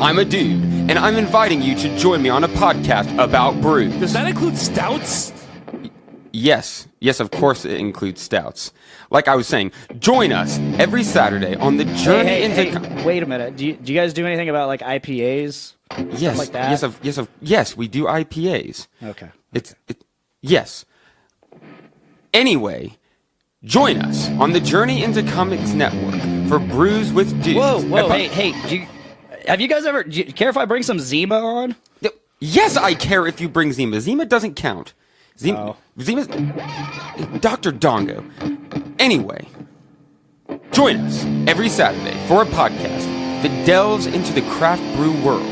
I'm a dude, and I'm inviting you to join me on a podcast about brews. Does that include stouts? Yes, of course it includes stouts. Like I was saying, join us every Saturday on the journey into... Wait a minute. Do you guys do anything about like IPAs? Yes, like that? yes, we do IPAs. Okay. Yes. Anyway, join us on the Journey into Comics Network for Brews with Dudes. Whoa, hey, have you guys ever... Do you care if I bring some Zima on? Yes, I care if you bring Zima. Zima doesn't count. Zima's... Dr. Dongo. Anyway, join us every Saturday for a podcast that delves into the craft brew world.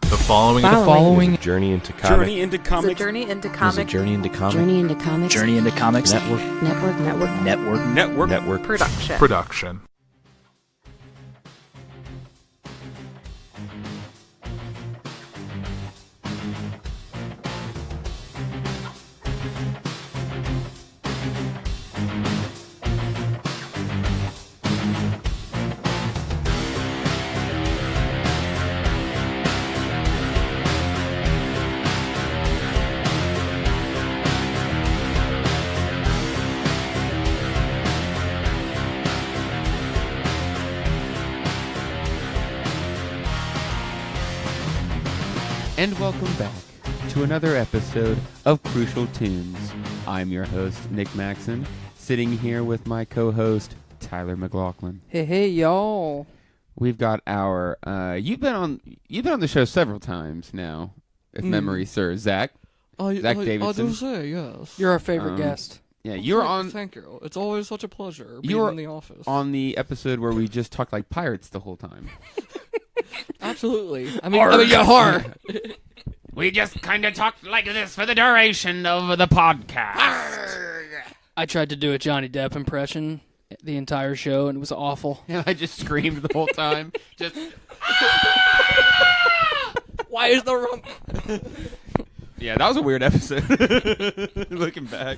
The following is a journey into comics. Journey into comics. It's a journey into comics. Journey into comics. Journey into Comics Network. Production. And welcome back to another episode of Crucial Tunes. I'm your host, Nick Maxon, sitting here with my co-host, Tyler McLaughlin. Hey, y'all. We've got our you've been on the show several times now, if memory serves. Zach Davidson. I do say, yes. You're our favorite guest. Yeah, you're on. Thank you. It's always such a pleasure being in the office. On the episode where we just talked like pirates the whole time. Absolutely. horror. We just kind of talked like this for the duration of the podcast. I tried to do a Johnny Depp impression the entire show, and it was awful. And I just screamed the whole time. Just. Why is the rump? Yeah, that was a weird episode. Looking back.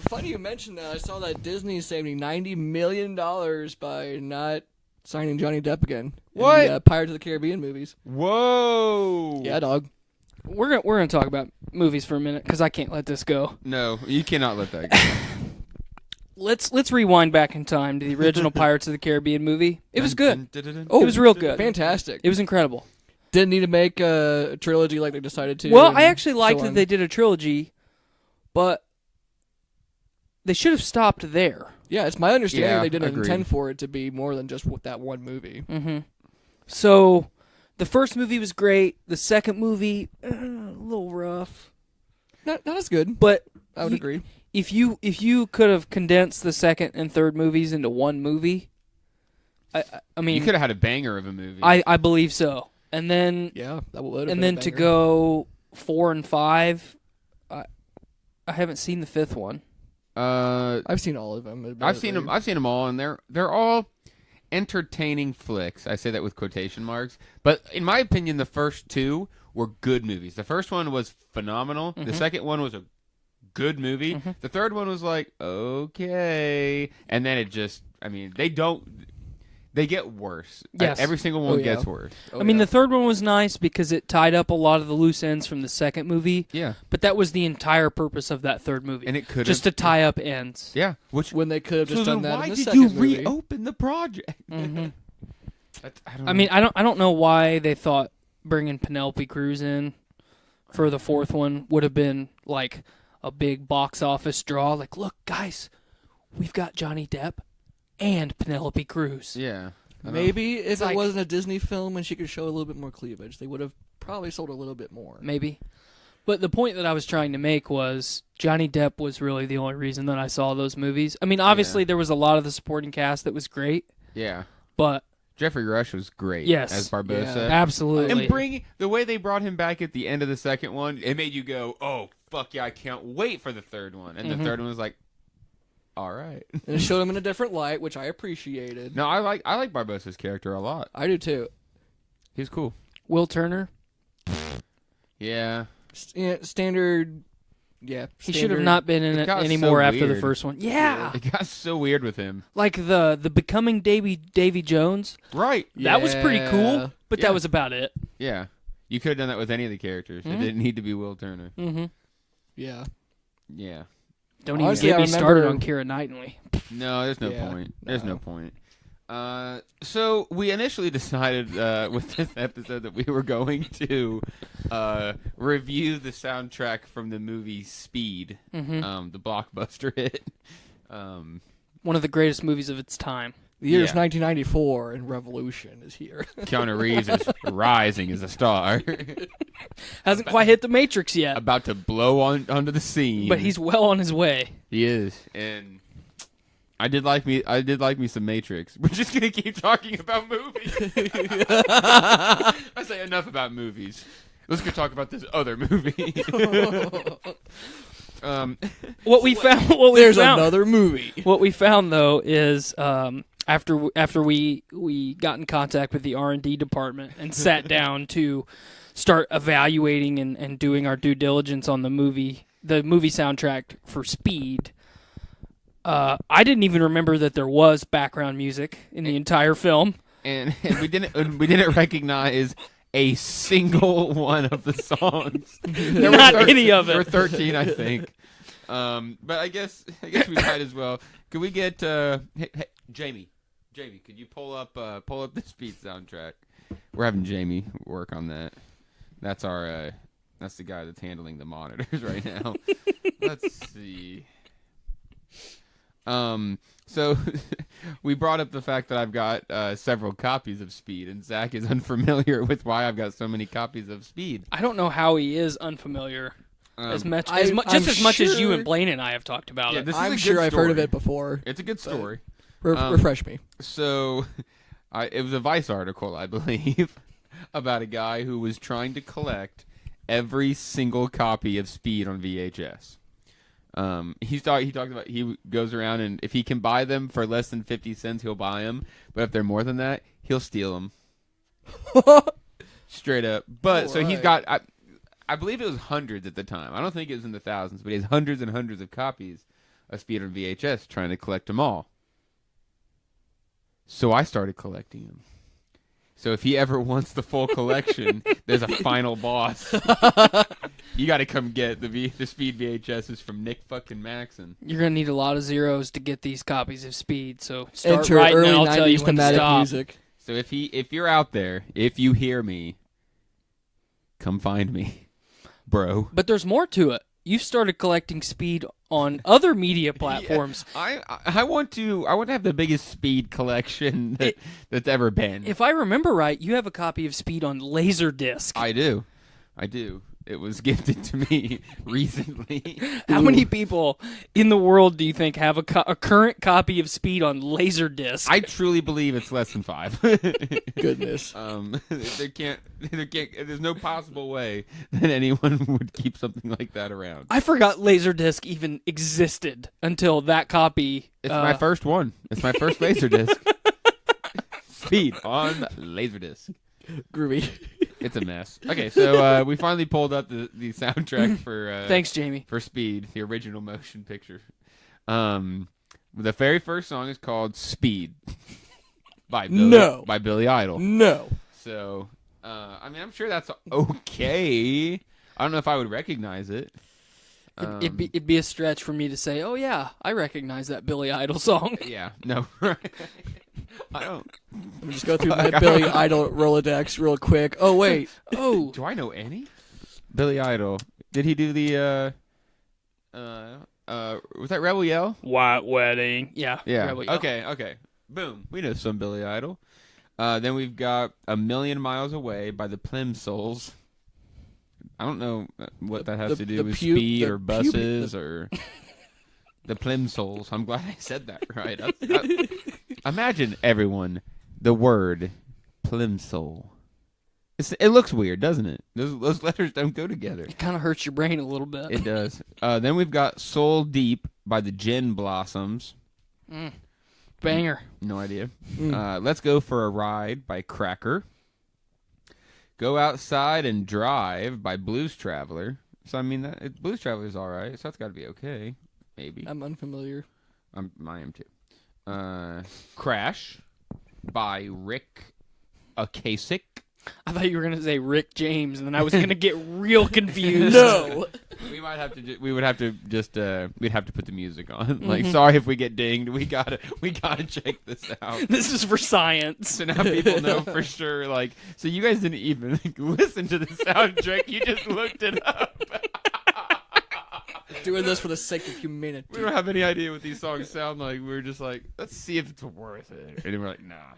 Funny you mentioned that. I saw that Disney is saving $90 million by not signing Johnny Depp again. What? In the, Pirates of the Caribbean movies. Whoa. Yeah, dog. We're gonna talk about movies for a minute because I can't let this go. No, you cannot let that go. Let's rewind back in time to the original Pirates of the Caribbean movie. It was good. It Oh, was real good. Fantastic. It was incredible. Didn't need to make a trilogy like they decided to. Well, I actually liked that they did a trilogy, but they should have stopped there. Yeah, it's my understanding Yeah, they didn't agreed. intend for it to be more than just that one movie. Mm-hmm. So, the first movie was great. The second movie, a little rough. Not as good, But I would agree. if you could have condensed the second and third movies into one movie, I mean, You could have had a banger of a movie. I believe so. And then Yeah, that would. and then to go 4 and 5, I haven't seen the fifth one. I've seen all of them. I've seen them. I've seen them all, and they're all entertaining flicks. I say that with quotation marks. But in my opinion, the first two were good movies. The first one was phenomenal. Mm-hmm. The second one was a good movie. Mm-hmm. The third one was like, okay. And then it just, I mean, they get worse. Yes. Every single one Oh, yeah. gets worse. I mean, the third one was nice because it tied up a lot of the loose ends from the second movie. Yeah. But that was the entire purpose of that third movie. And it could just to tie up ends. Yeah. Which when they could have just so done then that why in the did second you movie. reopen the project? Mm-hmm. I don't know. I don't know why they thought bringing Penelope Cruz in for the fourth one would have been like a big box office draw. Like, look, guys, we've got Johnny Depp and Penelope Cruz. Yeah. Maybe if it like- wasn't a Disney film and she could show a little bit more cleavage, they would have probably sold a little bit more. Maybe. But the point that I was trying to make was Johnny Depp was really the only reason that I saw those movies. I mean, obviously there was a lot of the supporting cast that was great, Yeah. but Jeffrey Rush was great Yes. as Barbossa. Yeah. absolutely. And the way they brought him back at the end of the second one, it made you go, oh, fuck yeah, I can't wait for the third one. And the third one was like, all right. And it showed him in a different light, which I appreciated. No, I like Barbossa's character a lot. I do too. He's cool. Will Turner. Yeah. Standard Yeah, He should have not been in it got anymore so after the weird. first one. Yeah. It got so weird with him. Like the Becoming Davy Jones. Right. That was pretty cool, but Yeah. that was about it. Yeah. You could have done that with any of the characters. It didn't need to be Will Turner. Mm-hmm. Yeah. Yeah. Don't even Honestly, get I me started remember- on Keira Knightley. No, there's no Yeah, point. There's no. no point. So we initially decided with this episode that we were going to review the soundtrack from the movie Speed, the blockbuster hit. One of the greatest movies of its time. The year is Yeah. 1994, and Revolution is here. Keanu Reeves is rising as a star, Hasn't quite hit the Matrix yet, about to blow onto the scene. but he's well on his way. He is, and I did like me some Matrix. We're just gonna keep talking about movies. I say enough about movies. Let's go talk about this other movie. What we found. There's another movie. What we found though is after we got in contact with the R&D department and sat down to start evaluating and doing our due diligence on the movie soundtrack for Speed. I didn't even remember that there was background music in the entire film. and we didn't recognize a single one of the songs. Not any of it. There were 13, I think. But I guess we might as well. Could we get hey, Jamie, could you pull up the Speed soundtrack? We're having Jamie work on that. That's the guy that's handling the monitors right now. Let's see. So we brought up the fact that I've got several copies of Speed, and Zach is unfamiliar with why I've got so many copies of Speed. I don't know how he is unfamiliar as much I'm as much as you sure- and Blaine and I have talked about Yeah, it. this is a I'm good sure I've heard of story. it before. It's a good story. Refresh me. So, it was a Vice article, I believe, about a guy who was trying to collect every single copy of Speed on VHS. He talked about he goes around and if he can buy them for less than 50 cents, he'll buy them. But if they're more than that, he'll steal them. Straight up. But so he's got, I believe it was hundreds at the time. I don't think it was in the thousands, but he has hundreds and hundreds of copies of Speed on VHS trying to collect them all. So I started collecting them. So if he ever wants the full collection, there's a final boss. You got to come get the Speed VHSs from Nick fucking Maxon. You're gonna need a lot of zeros to get these copies of Speed. So start Enter writing, early and I'll tell you 90s when to thematic stop. music. So if you're out there, if you hear me, come find me, bro. But there's more to it. You've started collecting Speed on other media platforms. I want to have the biggest Speed collection that's ever been. If I remember right, you have a copy of Speed on Laserdisc. I do. It was gifted to me recently. How many people in the world do you think have a current copy of Speed on Laserdisc? I truly believe it's less than 5. Goodness. There's no possible way that anyone would keep something like that around. I forgot Laserdisc even existed until that copy. It's my first one. It's my first Laserdisc. Speed on Laserdisc. Groovy. It's a mess. Okay, so we finally pulled up the soundtrack for Thanks, Jamie. for Speed, the original motion picture. The very first song is called Speed by Billy Idol. No. So, I mean, I'm sure that's okay. I don't know if I would recognize it. It'd be a stretch for me to say, "Oh yeah, I recognize that Billy Idol song." Yeah, no, right. I don't. Let me just go through my Billy Idol Rolodex real quick. Oh, wait. Oh, Do I know any? Billy Idol. Did he do the? Was that Rebel Yell? White Wedding. Yeah. Yeah. Rebel Yell. Okay. Boom. We know some Billy Idol. Then we've got A Million Miles Away by the Plimsouls. I don't know what that has to do with speed or buses or the Plimsouls. I'm glad I said that right. Imagine everyone the word Plimsoul. It looks weird, doesn't it? Those letters don't go together. It kind of hurts your brain a little bit. It does. Then we've got Soul Deep by the Gin Blossoms. Banger. No idea. Let's Go for a Ride by Cracker. Go Outside and Drive by Blues Traveler. So I mean, Blues Traveler's all right. So that's got to be okay. Maybe. I'm unfamiliar. I am too. Crash by Rick Ocasek. I thought you were gonna say Rick James, and then I was gonna get real confused. No. We might have to. We'd have to put the music on. Like, sorry if we get dinged. We gotta check this out. This is for science. So now people know for sure. Like, so you guys didn't even listen to the soundtrack. You just looked it up. Doing this for the sake of humanity. We don't have any idea what these songs sound like. We were just like, let's see if it's worth it. And we're like, nah.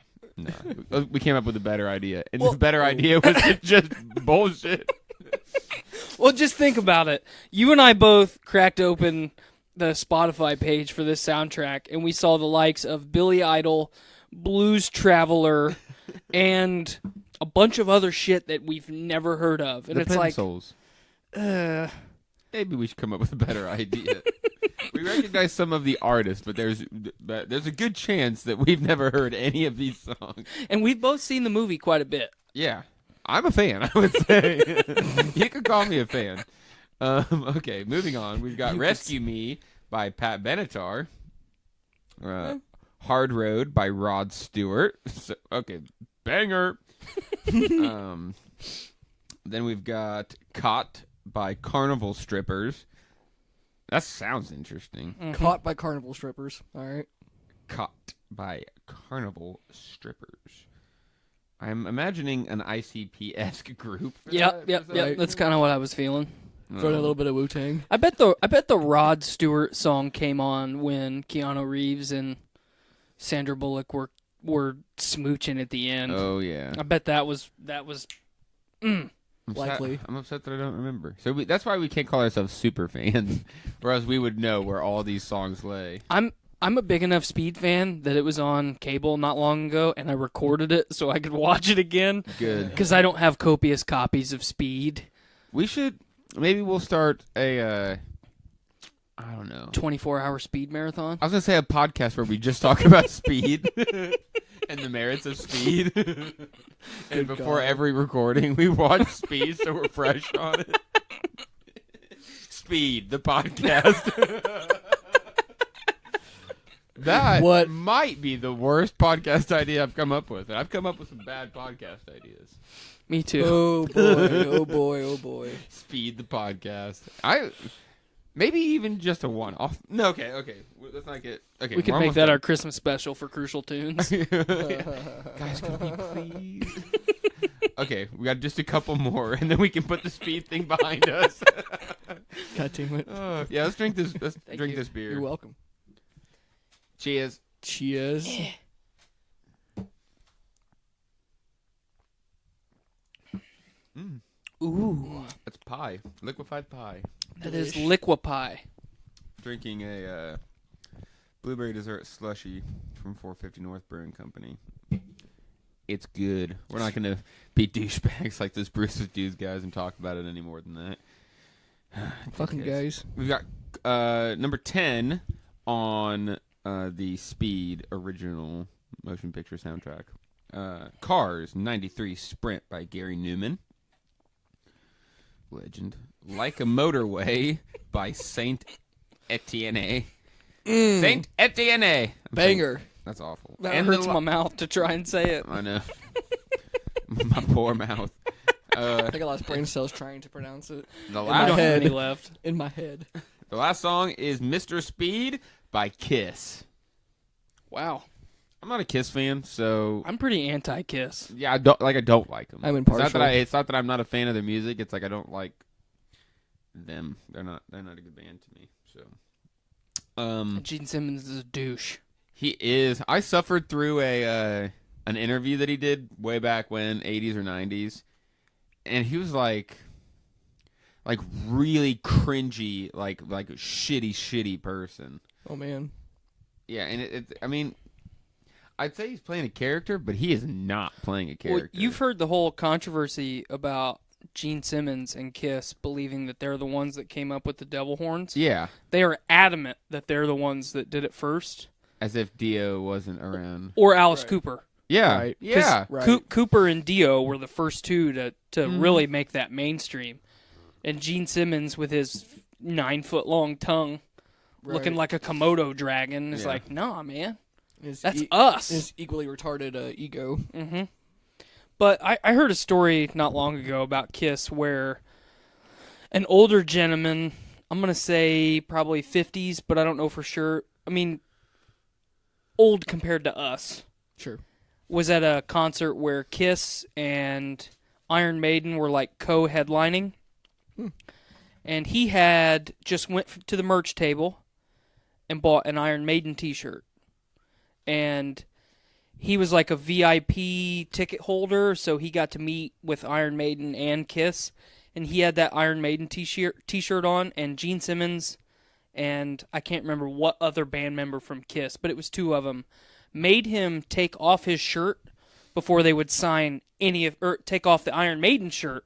We came up with a better idea. And the better idea was just bullshit. Well, just think about it. You and I both cracked open the Spotify page for this soundtrack, and we saw the likes of Billy Idol, Blues Traveler, and a bunch of other shit that we've never heard of. And the it's like, Souls. Maybe we should come up with a better idea. We recognize some of the artists, but there's a good chance that we've never heard any of these songs. And we've both seen the movie quite a bit. Yeah. I'm a fan, I would say. You could call me a fan. Okay, moving on. We've got Rescue Me by Pat Benatar. Hard Road by Rod Stewart. Okay, banger. Then we've got Caught by Carnival Strippers. That sounds interesting. Mm-hmm. Caught by carnival strippers. All right. Caught by Carnival Strippers. I'm imagining an ICP-esque group. Yep. That's kind of what I was feeling. Throw in a little bit of Wu-Tang. I bet the Rod Stewart song came on when Keanu Reeves and Sandra Bullock were smooching at the end. Oh yeah. I bet that was. Likely. I'm upset that I don't remember. So that's why we can't call ourselves super fans, whereas we would know where all these songs lay. I'm a big enough Speed fan that it was on cable not long ago, and I recorded it so I could watch it again. Good. Because I don't have copious copies of Speed. Maybe we'll start a, I don't know. 24-hour Speed marathon? I was going to say a podcast where we just talk about speed and the merits of speed. And before every recording, we watch Speed so we're fresh on it. Speed, the podcast. That might be the worst podcast idea I've come up with. And I've come up with some bad podcast ideas. Me too. Oh boy, oh boy, oh boy. Speed the podcast. Maybe even just a one-off. No, okay. Let's not get... Okay, we can make that our Christmas special for Crucial Tunes. Guys, can we please... Okay, we got just a couple more, and then we can put the speed thing behind us. God damn it. Yeah, let's drink this. Let's drink this beer. You're welcome. Cheers. Cheers. Ooh. That's pie. Liquefied pie. That is liquipie. Drinking a blueberry dessert slushy from 450 North Brewing Company. It's good. We're not going to be douchebags like those Bruce with Dudes guys and talk about it any more than that. Fucking guys. We've got number 10 on the Speed original motion picture soundtrack. Cars 93 Sprint by Gary Newman. Legend. Like a Motorway by Saint Etienne. Saint Etienne. Banger. That's awful. That hurts my mouth to try and say it. I know. My poor mouth. I think I lost brain cells trying to pronounce it. The I last don't have any left. In my head. The last song is Mr. Speed by Kiss. Wow. I'm not a Kiss fan, so I'm pretty anti-Kiss. yeah, I don't like them. I'm impartial. It's not that I'm not a fan of their music. It's like I don't like them. They're not a good band to me. So, Gene Simmons is a douche. he is. I suffered through an interview that he did way back when, 80s or 90s, and he was like really cringy, like a shitty person. Oh man. Yeah, and I mean, I'd say he's playing a character, but he is not playing a character. Well, you've heard the whole controversy about Gene Simmons and Kiss believing that they're the ones that came up with the devil horns. Yeah. They are adamant that they're the ones that did it first. As if Dio wasn't around. Or Alice Cooper. Yeah. Right. Yeah. Right. Cooper and Dio were the first two to really make that mainstream. and Gene Simmons with his 9-foot-long tongue, looking like a Komodo dragon, is like, nah, man, that's us. His equally retarded ego. Mm-hmm. But I heard a story not long ago about Kiss where an older gentleman, I'm going to say probably 50s, but I don't know for sure. I mean, old compared to us. Sure. Was at a concert where Kiss and Iron Maiden were like co-headlining. And he had just went to the merch table and bought an Iron Maiden t-shirt. And he was like a VIP ticket holder, so he got to meet with Iron Maiden and Kiss. And he had that Iron Maiden t-shirt on, and Gene Simmons and I can't remember what other band member from Kiss, but it was two of them, made him take off his shirt before they would sign take off the Iron Maiden shirt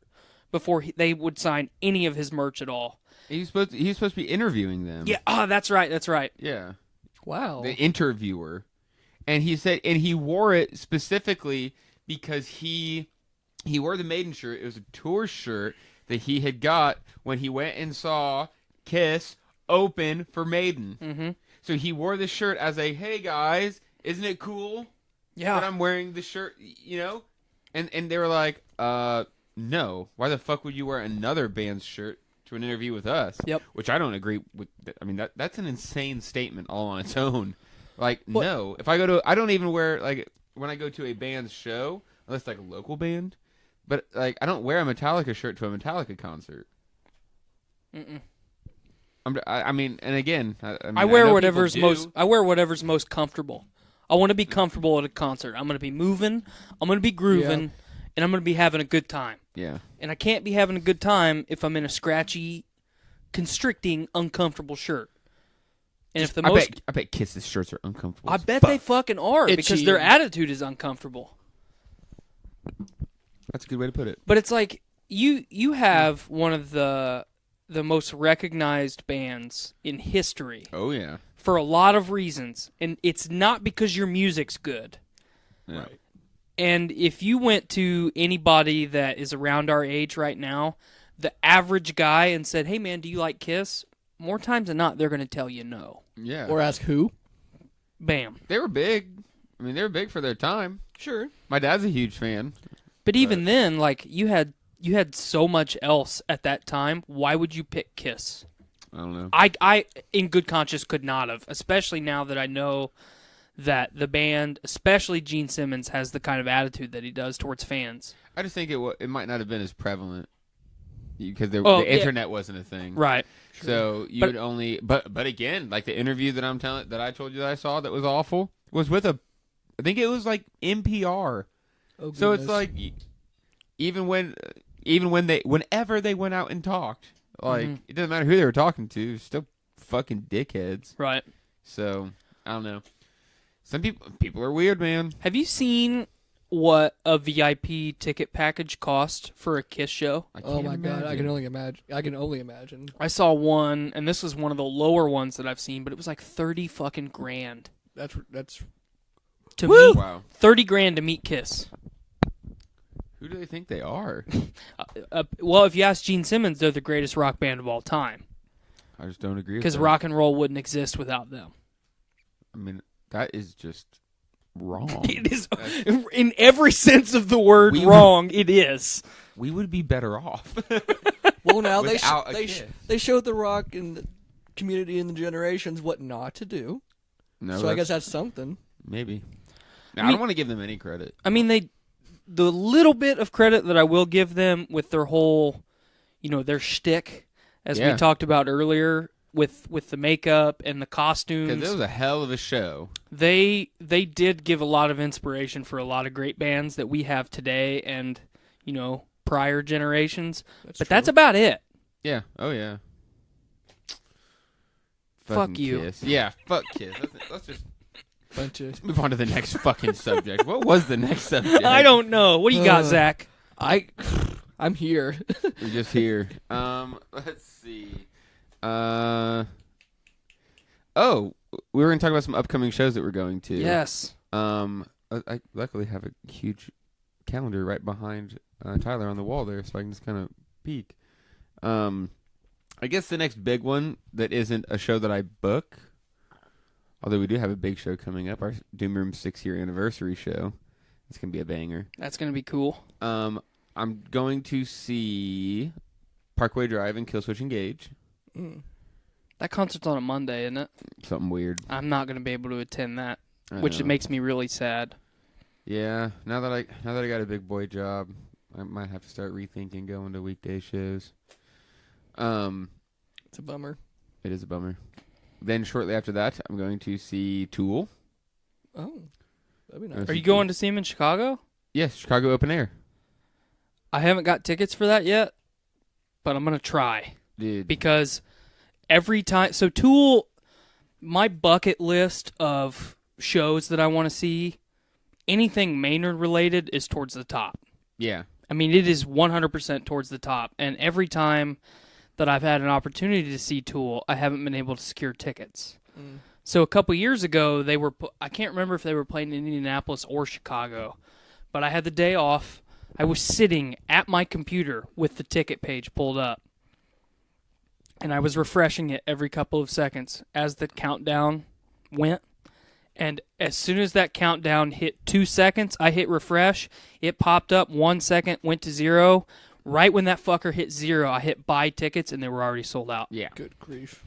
before they would sign any of his merch at all. He's supposed to be interviewing them. Yeah, that's right. Yeah. Wow. The interviewer. And he said, and he wore it specifically because he wore the Maiden shirt. It was a tour shirt that he had got when he went and saw Kiss open for Maiden. Mm-hmm. So he wore the shirt as a, hey guys, isn't it cool that I'm wearing the shirt, you know? And they were like, no. Why the fuck would you wear another band's shirt to an interview with us? Yep. Which I don't agree with. I mean, that's an insane statement all on its own. Like, what? No. If I don't even wear, like, when I go to a band's show, unless it's like a local band, but, like, I don't wear a Metallica shirt to a Metallica concert. Mm-mm. I mean, and again, I wear whatever's most comfortable. I want to be comfortable at a concert. I'm going to be moving, I'm going to be grooving, and I'm going to be having a good time. Yeah. And I can't be having a good time if I'm in a scratchy, constricting, uncomfortable shirt. And if I bet Kiss's shirts are uncomfortable. I bet they fucking are because their attitude is uncomfortable. That's a good way to put it. But it's like you have one of the most recognized bands in history. Oh yeah. For a lot of reasons, and it's not because your music's good. Yeah. Right. And if you went to anybody that is around our age right now, the average guy, and said, "Hey man, do you like Kiss?" More times than not, they're going to tell you no. Yeah. Or ask who. Bam. They were big. I mean, they were big for their time. Sure. My dad's a huge fan. But even then, like, you had so much else at that time. Why would you pick Kiss? I don't know. I in good conscience, could not have, especially now that I know that the band, especially Gene Simmons, has the kind of attitude that he does towards fans. I just think it might not have been as prevalent because the internet wasn't a thing, right? So you would only, but again, like the interview that I told you that I saw that was awful was with I think it was like NPR. Oh, so it's like whenever they went out and talked, like it doesn't matter who they were talking to, still fucking dickheads, right? So I don't know. Some people are weird, man. Have you seen what a VIP ticket package cost for a Kiss show? Oh my god, I can only imagine. I saw one, and this was one of the lower ones that I've seen, but it was like 30 fucking grand. That's to meet. Wow. 30 grand to meet Kiss. Who do they think they are? Well, if you ask Gene Simmons, they're the greatest rock band of all time. I just don't agree with that. Because rock and roll wouldn't exist without them. I mean, that is just wrong. It is, in every sense of the word, wrong. It is. We would be better off. Well, now they showed the rock and the community and the generations what not to do. No, so I guess that's something. Maybe. Now, I don't want to give them any credit. I mean, the little bit of credit that I will give them with their whole, their shtick, as we talked about earlier, with the makeup and the costumes. Because it was a hell of a show. They did give a lot of inspiration for a lot of great bands that we have today and, prior generations. That's about it. Yeah. Oh, yeah. Fuck you. Kiss. Yeah, fuck Kiss. Let's move on to the next fucking subject. What was the next subject? I don't know. What do you got, Zach? I'm here. We're just here. Let's see. We were going to talk about some upcoming shows that we're going to. Yes. I luckily have a huge calendar right behind Tyler on the wall there, so I can just kind of peek. I guess the next big one that isn't a show that I book, although we do have a big show coming up, our Doom Room 6-year anniversary show. It's going to be a banger. That's going to be cool. I'm going to see Parkway Drive and Killswitch Engage. That concert's on a Monday, isn't it? Something weird. I'm not going to be able to attend that, which makes me really sad. Yeah, now that I got a big boy job, I might have to start rethinking going to weekday shows. It's a bummer. It is a bummer. Then shortly after that, I'm going to see Tool. Oh, that'd be nice. Are you going to see him in Chicago? Yes, Chicago Open Air. I haven't got tickets for that yet, but I'm going to try. Dude. Because every time... So Tool, my bucket list of shows that I want to see, anything Maynard related is towards the top. Yeah. I mean, it is 100% towards the top. And every time that I've had an opportunity to see Tool, I haven't been able to secure tickets. So a couple years ago, they were... I can't remember if they were playing in Indianapolis or Chicago, but I had the day off. I was sitting at my computer with the ticket page pulled up, and I was refreshing it every couple of seconds as the countdown went. And as soon as that countdown hit 2 seconds, I hit refresh. It popped up 1 second, went to 0. Right when that fucker hit 0, I hit buy tickets, and they were already sold out. Yeah. Good grief.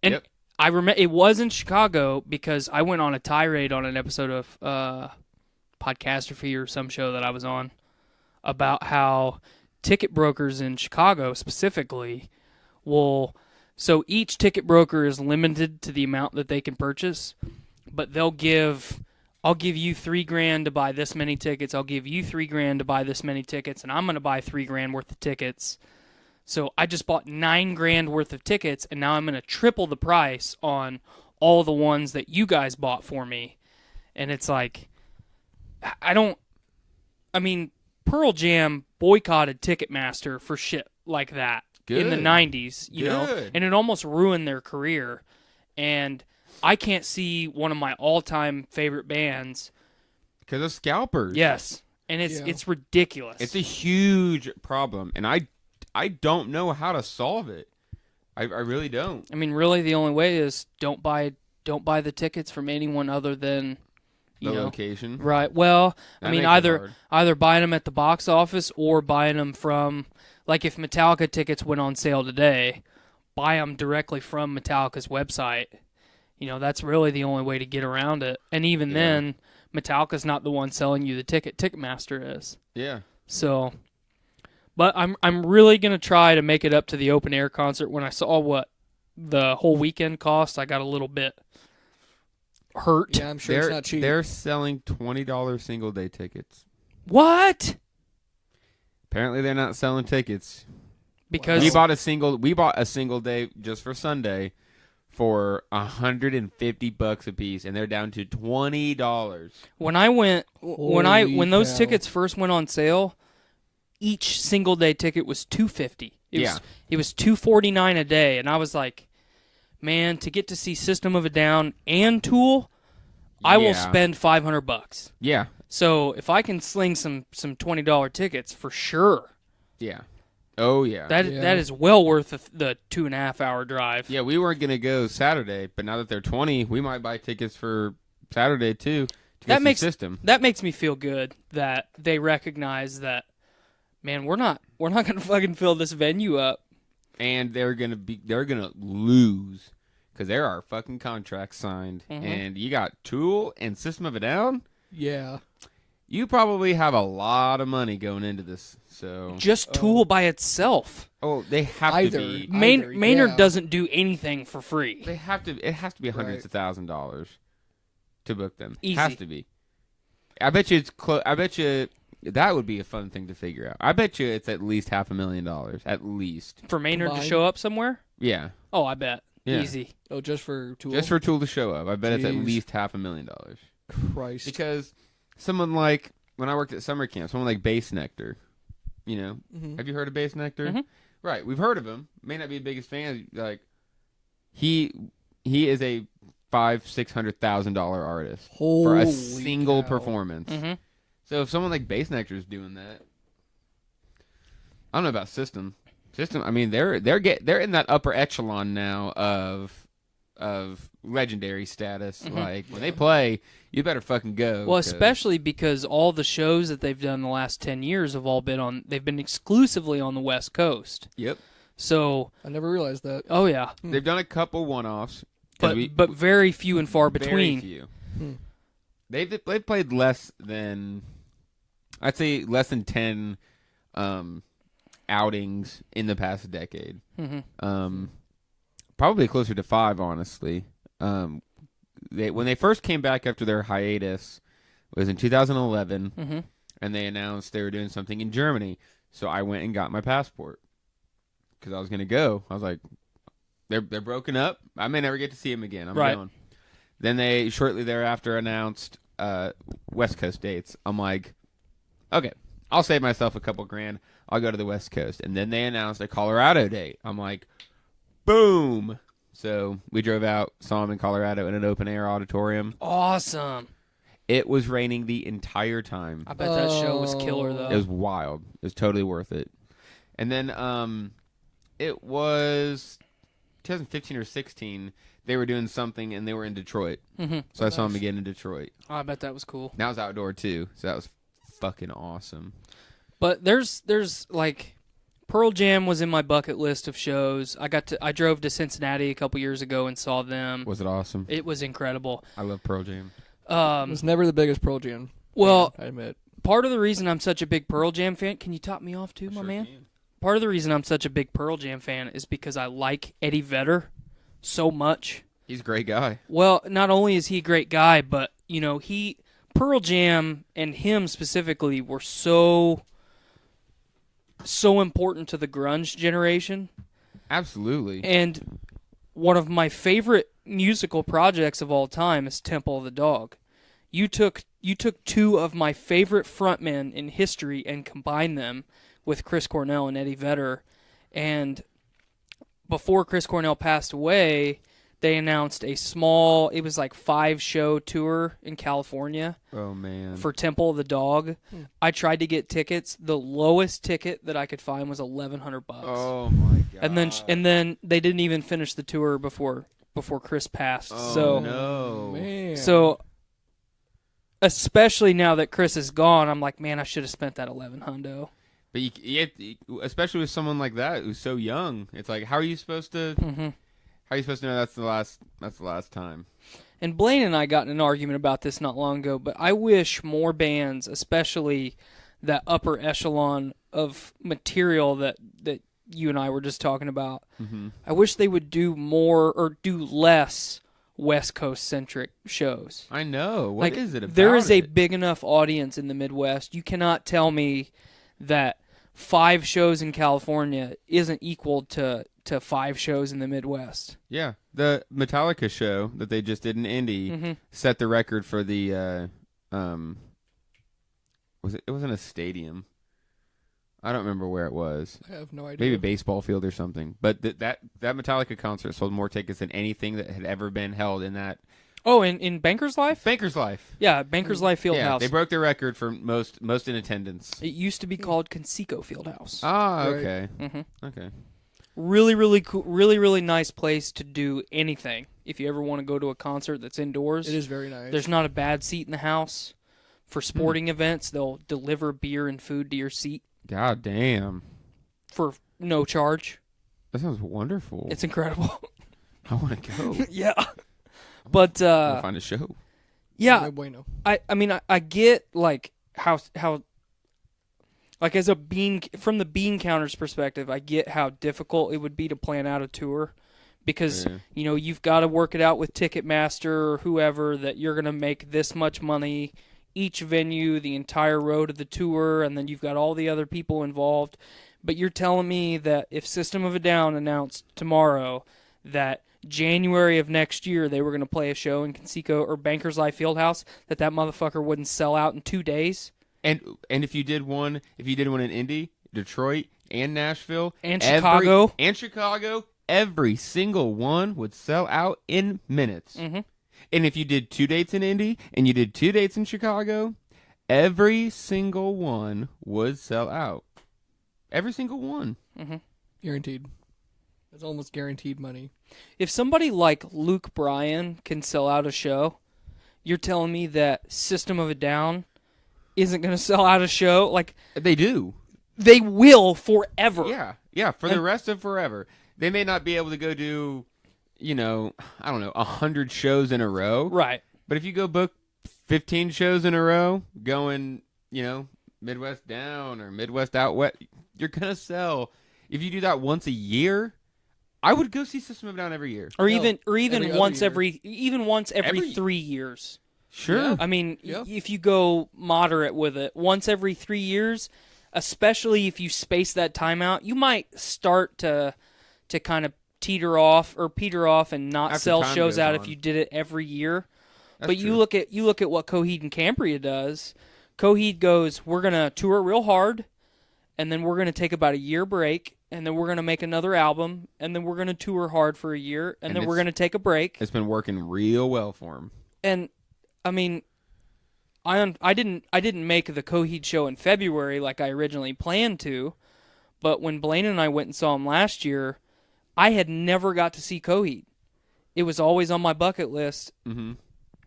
And Yep. I remember it was in Chicago because I went on a tirade on an episode of Podcastrophe or some show that I was on about how ticket brokers in Chicago specifically will... So each ticket broker is limited to the amount that they can purchase, but I'll give you $3,000 to buy this many tickets. I'll give you $3,000 to buy this many tickets, and I'm going to buy $3,000 worth of tickets. So I just bought $9,000 worth of tickets, and now I'm going to triple the price on all the ones that you guys bought for me. And it's like, I mean, Pearl Jam boycotted Ticketmaster for shit like that in the 90s, you know, and it almost ruined their career. And I can't see one of my all-time favorite bands Because of scalpers. Yes, and it's ridiculous. It's a huge problem, and I don't know how to solve it. I really don't. I mean, really, the only way is don't buy the tickets from anyone other than The location. Right. Well, That I mean, makes it hard. either buying them at the box office or buying them from, like, if Metallica tickets went on sale today, buy them directly from Metallica's website. You know, that's really the only way to get around it. And even then, Metallica's not the one selling you the ticket. Ticketmaster is. Yeah. So, but I'm really gonna try to make it up to the open air concert. When I saw what the whole weekend cost, I got a little bit hurt. Yeah, I'm sure it's not cheap. They're selling $20 single day tickets. What? Apparently, they're not selling tickets. Because we bought a single day just for Sunday for $150 a piece, and they're down to $20. when I went when those cow. tickets first went on sale, each single day ticket was $250. It was $249 a day, and I was like, man, to get to see System of a Down and Tool, I will spend $500. Yeah. So if I can sling some $20 tickets for sure. Yeah. Oh, yeah. That is well worth the 2.5 hour drive. Yeah, we weren't going to go Saturday, but now that they're 20, we might buy tickets for Saturday, too, to get some System. That makes me feel good that they recognize that, man, we're not going to fucking fill this venue up. And they're going to lose because there are fucking contracts signed. Mm-hmm. And you got Tool and System of a Down. Yeah. You probably have a lot of money going into this. So Just Tool by itself. Oh, they have Either. to be. Maynard doesn't do anything for free. They have to. It has to be hundreds of $1,000s to book them. Easy. Has to be. I bet you it's close. I bet you that would be a fun thing to figure out. I bet you it's at least $500,000 at least For Maynard Combined? to show up somewhere? Yeah, Oh, I bet. Yeah. Easy. Oh, just for Tool? just for Tool to show up. I bet it's at Jeez. least $500,000 Christ. because someone like when I worked at summer camp, someone like Bass Nectar. You know, have you heard of Bass Nectar? Mhm. Right, we've heard of him. May not be the biggest fan. Like he is a $500,000-$600,000 artist for a Holy single cow. performance. Mhm. So if someone like Bass Nectar is doing that, I don't know about System. System. I mean, they're in that upper echelon now of legendary status. Like when they play, you better fucking go. Well, especially because all the shows that they've done the last 10 years have all been they've been exclusively on the West Coast. Yep. So I never realized that. Oh yeah. They've done a couple one-offs, but very few and far between. Very few. They've played less than, I'd say, less than 10 outings in the past decade. Probably closer to 5, honestly. When they first came back after their hiatus, it was in 2011, and they announced they were doing something in Germany. So I went and got my passport because I was going to go. I was like, they're broken up. I may never get to see them again. I'm going. Then they shortly thereafter announced West Coast dates. I'm like, okay, I'll save myself a couple grand. I'll go to the West Coast. And then they announced a Colorado date. I'm like, boom. So we drove out, saw them in Colorado in an open-air auditorium. Awesome. It was raining the entire time. I bet that show was killer, though. It was wild. It was totally worth it. And then it was 2015 or 16. They were doing something, and they were in Detroit. So I saw them again in Detroit. Oh, I bet that was cool. That was outdoor, too. So that was fucking awesome. But there's like, Pearl Jam was in my bucket list of shows. I drove to Cincinnati a couple years ago and saw them. Was it awesome? It was incredible. I love Pearl Jam. I was never the biggest Pearl Jam fan, I admit. Part of the reason I'm such a big Pearl Jam fan, can you top me off too, my man? Can. Part of the reason I'm such a big Pearl Jam fan is because I like Eddie Vedder so much. He's a great guy. Well, not only is he a great guy, but Pearl Jam and him specifically were so important to the grunge generation. Absolutely. And one of my favorite musical projects of all time is Temple of the Dog. You took 2 of my favorite frontmen in history and combined them with Chris Cornell and Eddie Vedder. And before Chris Cornell passed away, they announced it was like 5-show tour in California. Oh, man. For Temple of the Dog. I tried to get tickets. The lowest ticket that I could find was $1,100. Oh, my God. And then they didn't even finish the tour before Chris passed. Oh, no. Man. So, especially now that Chris is gone, I'm like, man, I should have spent that $1,100. But especially with someone like that who's so young, it's like, how are you supposed to? How are you supposed to know that's the last time? And Blaine and I got in an argument about this not long ago. But I wish more bands, especially that upper echelon of material that you and I were just talking about, I wish they would do more or do less West Coast centric shows. I know. What is it about? There is a big enough audience in the Midwest. You cannot tell me that 5 shows in California isn't equal to 5 shows in the Midwest. Yeah. The Metallica show that they just did in Indy set the record for the it wasn't a stadium. I don't remember where it was. I have no idea. Maybe a baseball field or something. But that Metallica concert sold more tickets than anything that had ever been held in that. Oh, in Banker's Life? Banker's Life. Yeah, Banker's Life Fieldhouse. They broke their record for most in attendance. It used to be called Conseco Fieldhouse. Ah, okay. Okay. Really, really cool. Really, really nice place to do anything. If you ever want to go to a concert that's indoors. It is very nice. There's not a bad seat in the house. For sporting events, they'll deliver beer and food to your seat. God damn. For no charge. That sounds wonderful. It's incredible. I want to go. Yeah. But I'll find a show. Yeah. No bueno. I mean I get like how like as from the bean counter's perspective, I get how difficult it would be to plan out a tour because you've got to work it out with Ticketmaster or whoever that you're going to make this much money each venue, the entire road of the tour, and then you've got all the other people involved. But you're telling me that if System of a Down announced tomorrow that January of next year they were going to play a show in Conseco or Bankers Life Fieldhouse, that motherfucker wouldn't sell out in 2 days? And if you did one in Indy, Detroit, and Nashville, and Chicago, every single one would sell out in minutes. And if you did 2 dates in Indy and you did 2 dates in Chicago, every single one would sell out. Every single one. Guaranteed. It's almost guaranteed money. If somebody like Luke Bryan can sell out a show, you're telling me that System of a Down isn't going to sell out a show? Like, They do. they will forever. Yeah, for the rest of forever. They may not be able to go do, I don't know, 100 shows in a row. Right. But if you go book 15 shows in a row, going, Midwest down or Midwest out west, you're going to sell. If you do that once a year, I would go see System of a Down every year. Or even once year. every 3 years. Sure. Yeah. I mean, Yeah. if you go moderate with it, once every 3 years, especially if you space that time out, you might start to kind of peter off and not After sell time shows goes out on. if you did it every year. That's But true. you look at what Coheed and Cambria does. Coheed goes, we're gonna tour real hard, and then we're gonna take about a year break, and then we're gonna make another album, and then we're gonna tour hard for a year, and then we're gonna take a break. It's been working real well for him. And I mean, I didn't make the Coheed show in February like I originally planned to, but when Blaine and I went and saw him last year, I had never got to see Coheed. It was always on my bucket list. Mm-hmm.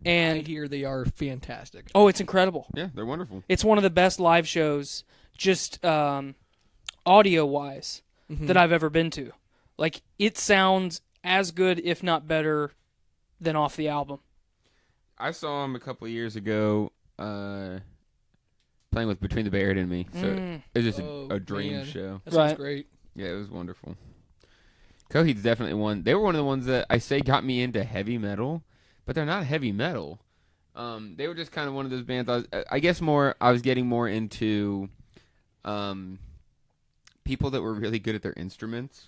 I And hear they are fantastic. oh, it's incredible. Yeah, they're wonderful. It's one of the best live shows, just audio wise, that I've ever been to. Like, it sounds as good, if not better, than off the album. I saw him a couple of years ago playing with Between the Bay Area and Me. So it was just a dream man. show. That sounds Right. great. Yeah, it was wonderful. Coheed's definitely one. They were one of the ones that I say got me into heavy metal, but they're not heavy metal. They were just kind of one of those bands. I was getting more into people that were really good at their instruments.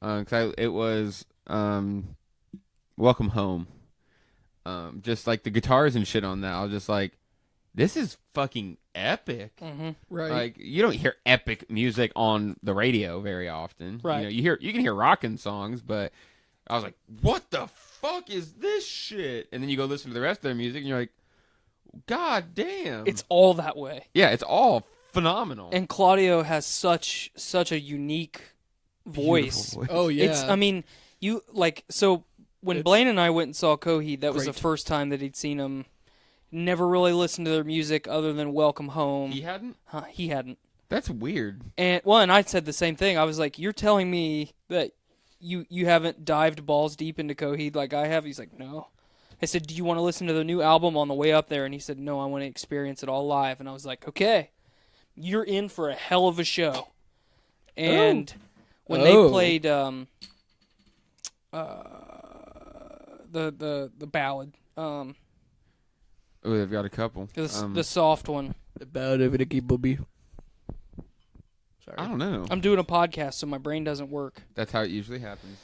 It was Welcome Home. Just like the guitars and shit on that, I was just like, this is fucking epic. Right. Like, you don't hear epic music on the radio very often. Right. You can hear rockin' songs, but I was like, what the fuck is this shit? And then you go listen to the rest of their music, and you're like, god damn. It's all that way. Yeah, it's all phenomenal. And Claudio has such a unique voice. Beautiful voice. Oh yeah. It's, I mean, you like, so when Blaine and I went and saw Coheed, that was the Great. first time that he'd seen them. Never really listened to their music other than Welcome Home. He hadn't? He hadn't. That's weird. And I said the same thing. I was like, you're telling me that you haven't dived balls deep into Coheed like I have? He's like, no. I said, do you want to listen to the new album on the way up there? And he said, no, I want to experience it all live. And I was like, okay, you're in for a hell of a show. And when they played the ballad, Oh, they've got a couple. the soft one. About a Vicky Booby. Sorry. I don't know. I'm doing a podcast, so my brain doesn't work. That's how it usually happens.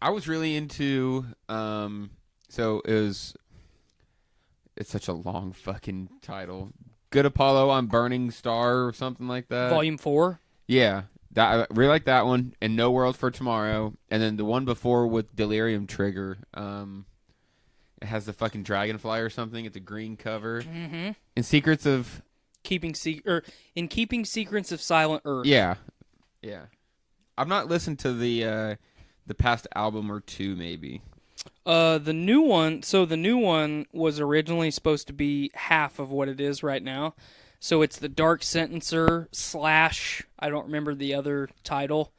I was really into so it's such a long fucking title. Good Apollo on Burning Star or something like that. Volume 4. Yeah. I really like that one, and No World for Tomorrow, and then the one before with Delirium Trigger. It has the fucking dragonfly or something. It's a green cover. Mm-hmm. And Secrets of Keeping Secrets of Silent Earth. Yeah. I've not listened to the past album or two, maybe. The new one. So the new one was originally supposed to be half of what it is right now. So it's the Dark Sentencer / I don't remember the other title,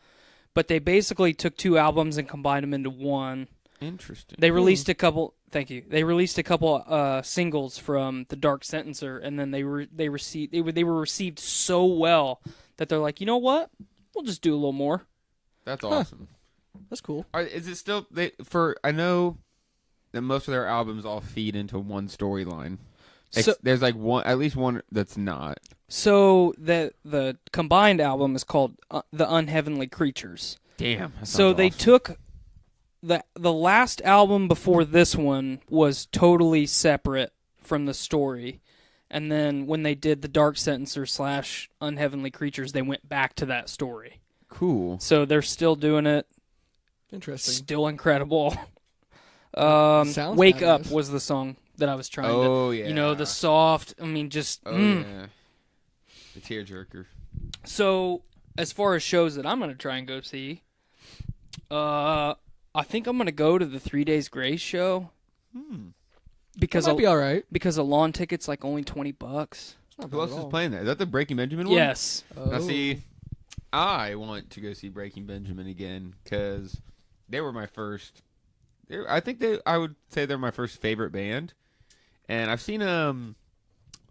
but they basically took 2 albums and combined them into one. Interesting. They released a couple. Thank you. They released a couple singles from the Dark Sentencer, and then they were received so well that they're like, you know what? We'll just do a little more. That's awesome. That's cool. Is it still I know that most of their albums all feed into one storyline. So- There's like at least one that's not. So the combined album is called The Unheavenly Creatures. Damn. So they took the last album before this one was totally separate from the story, and then when they did the Dark Sentencer / Unheavenly Creatures, they went back to that story. Cool. So they're still doing it. Interesting. Still incredible. Sounds Wake fabulous. Up was the song that I was trying to. Oh, yeah. You know, the soft. I mean, just. Oh yeah. The tearjerker. So as far as shows that I'm going to try and go see, I think I'm going to go to the 3 Days Grace show. Because That might be all right. Because a lawn ticket's like only $20. Who else is playing that? Is that the Breaking Benjamin one? Yes. Now see, I want to go see Breaking Benjamin again because they were my first. I think I would say they're my first favorite band, and I've seen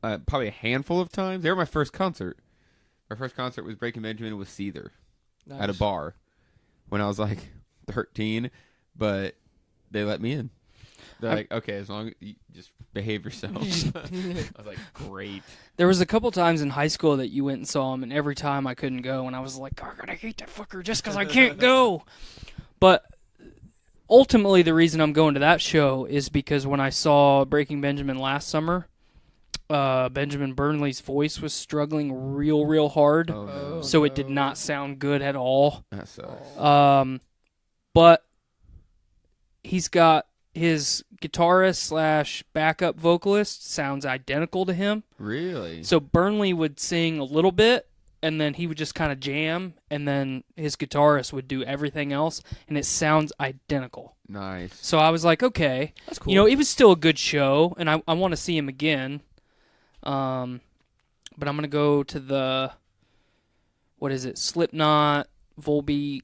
probably a handful of times. They were my first concert. My first concert was Breaking Benjamin with Seether at a bar when I was like 13, but they let me in. They're like, okay, as long as you just behave yourself. I was like, great. There was a couple times in high school that you went and saw him, and every time I couldn't go, and I was like, I hate that fucker just because I can't go. But ultimately, the reason I'm going to that show is because when I saw Breaking Benjamin last summer, Benjamin Burnley's voice was struggling real hard, so it did not sound good at all. That sucks. But he's got his guitarist / backup vocalist sounds identical to him. Really? So Burnley would sing a little bit, and then he would just kind of jam, and then his guitarist would do everything else, and it sounds identical. Nice. So I was like, okay. That's cool. You know, it was still a good show, and I want to see him again. But I'm going to go to the, what is it, Slipknot, Volbeat.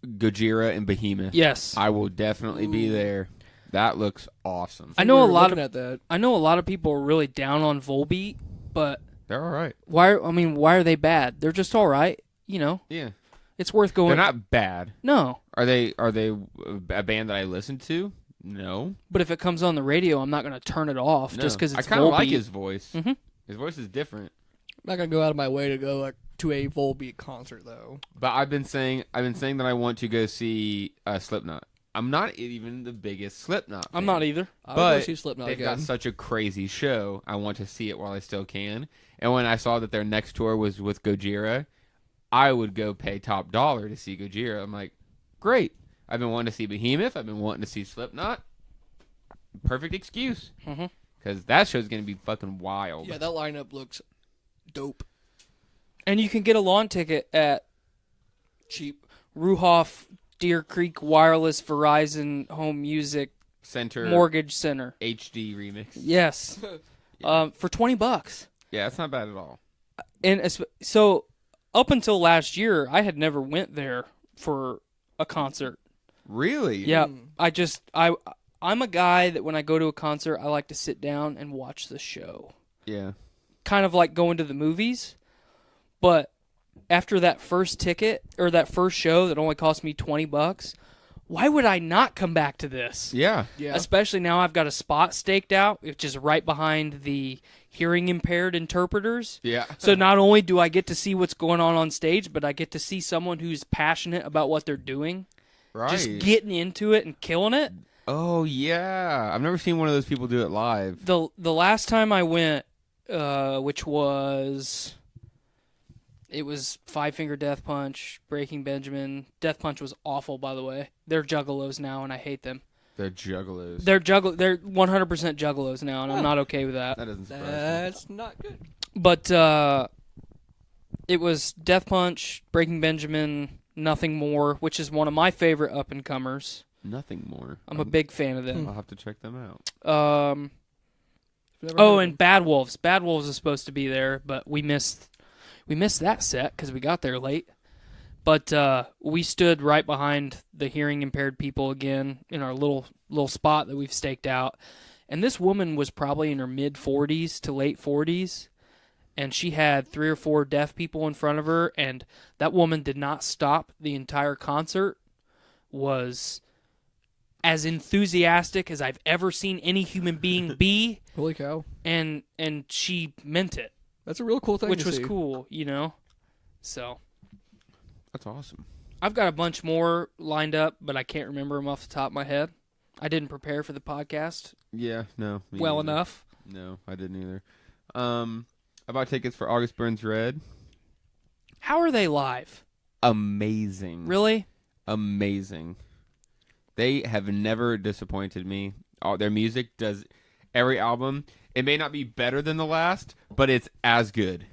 Gojira and Behemoth. Yes. I will definitely be there. That looks awesome. I know a We were lot looking of at that. I know a lot of people are really down on Volbeat, but They're all right. why are they bad? They're just all right, you know. Yeah. It's worth going. They're not bad. No. Are they a band that I listen to? No. But if it comes on the radio, I'm not going to turn it off No. just because it's I kind of like Volbeat. his voice. Mhm. His voice is different. I'm not gonna go out of my way to go to a Volbeat concert though. But I've been saying that I want to go see Slipknot. I'm not even the biggest Slipknot fan. I'm not either. I would But go see Slipknot they've again. got such a crazy show. I want to see it while I still can. And when I saw that their next tour was with Gojira, I would go pay top dollar to see Gojira. I'm like, great. I've been wanting to see Behemoth. I've been wanting to see Slipknot. Perfect excuse. Because that show's going to be fucking wild. Yeah, that lineup looks dope. And you can get a lawn ticket at Cheap. Ruhoff Deer Creek Wireless Verizon Home Music Center Mortgage Center. HD remix. Yes. For $20. Yeah, that's not bad at all. And so up until last year, I had never went there for a concert. Really? Yeah, I'm a guy that when I go to a concert, I like to sit down and watch the show. Yeah. Kind of like going to the movies. But after that first ticket or that first show that only cost me $20, why would I not come back to this? Yeah. Yeah. Especially now I've got a spot staked out, which is right behind the hearing impaired interpreters. Yeah. So not only do I get to see what's going on stage, but I get to see someone who's passionate about what they're doing. Right. Just getting into it and killing it. Oh, yeah. I've never seen one of those people do it live. The last time I went, which was... It was Five Finger Death Punch, Breaking Benjamin. Death Punch was awful, by the way. They're juggalos now, and I hate them. They're juggalos. They're 100% juggalos now, and I'm not okay with that. That doesn't surprise me. That's not good. But it was Death Punch, Breaking Benjamin, Nothing More, which is one of my favorite up-and-comers. Nothing more. I'm a big fan of them. I'll have to check them out. And Bad Wolves. Bad Wolves is supposed to be there, but we missed that set because we got there late. But we stood right behind the hearing impaired people again in our little spot that we've staked out. And this woman was probably in her mid-40s to late 40s, and she had 3 or 4 deaf people in front of her, and that woman did not stop the entire concert, was as enthusiastic as I've ever seen any human being be. Holy cow. And she meant it. That's a real cool thing Which to was see. cool, you know? So, That's awesome. I've got a bunch more lined up, but I can't remember them off the top of my head. I didn't prepare for the podcast Yeah, no. me well neither. enough. No, I didn't either. I bought tickets for August Burns Red. How are they live? Amazing. Really? Amazing. They have never disappointed me. Their music does every album. It may not be better than the last, but it's as good.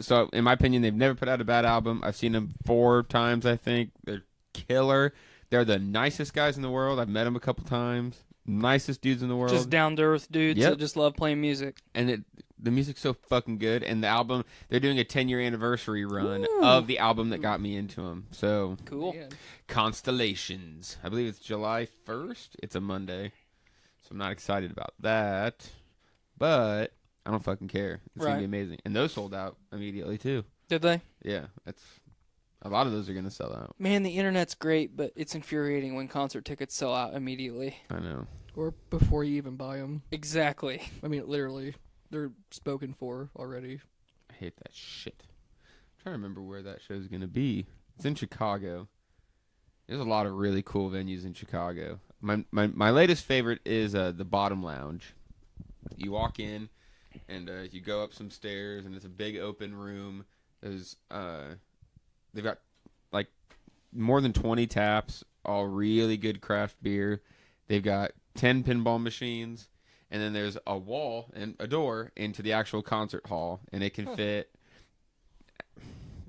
So in my opinion, they've never put out a bad album. I've seen them 4 times, I think. They're killer. They're the nicest guys in the world. I've met them a couple times. Nicest dudes in the world. Just down to earth dudes that just love playing music. And the music's so fucking good. And the album, they're doing a 10-year anniversary run of the album that got me into them. So Cool. Man. Constellations. I believe it's July 1st. It's a Monday. So I'm not excited about that. But I don't fucking care. It's going to be amazing. And those sold out immediately, too. Did they? Yeah. A lot of those are going to sell out. Man, the internet's great, but it's infuriating when concert tickets sell out immediately. I know. Or before you even buy them. Exactly. I mean, literally, they're spoken for already. I hate that shit. I'm trying to remember where that show's going to be. It's in Chicago. There's a lot of really cool venues in Chicago. My latest favorite is the Bottom Lounge. You walk in, and you go up some stairs, and it's a big open room. There's they've got like more than 20 taps, all really good craft beer. They've got 10 pinball machines, and then there's a wall and a door into the actual concert hall, and it can fit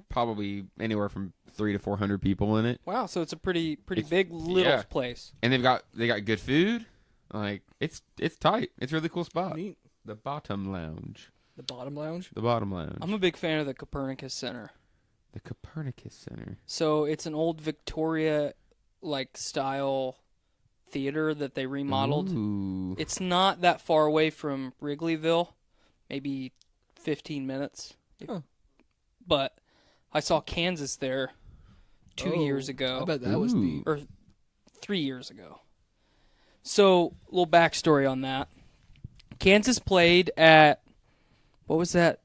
probably anywhere from 300 to 400 people in it. Wow, so it's a pretty big little place. And they got good food. Like it's tight. It's a really cool spot. Neat. The Bottom Lounge. The Bottom Lounge? The Bottom Lounge. I'm a big fan of the Copernicus Center. The Copernicus Center. So it's an old Victoria style theater that they remodeled. Ooh. It's not that far away from Wrigleyville, maybe 15 minutes. Huh. But I saw Kansas there 2 years ago. I bet that was neat. Or 3 years ago. So, little backstory on that. Kansas played at, what was that?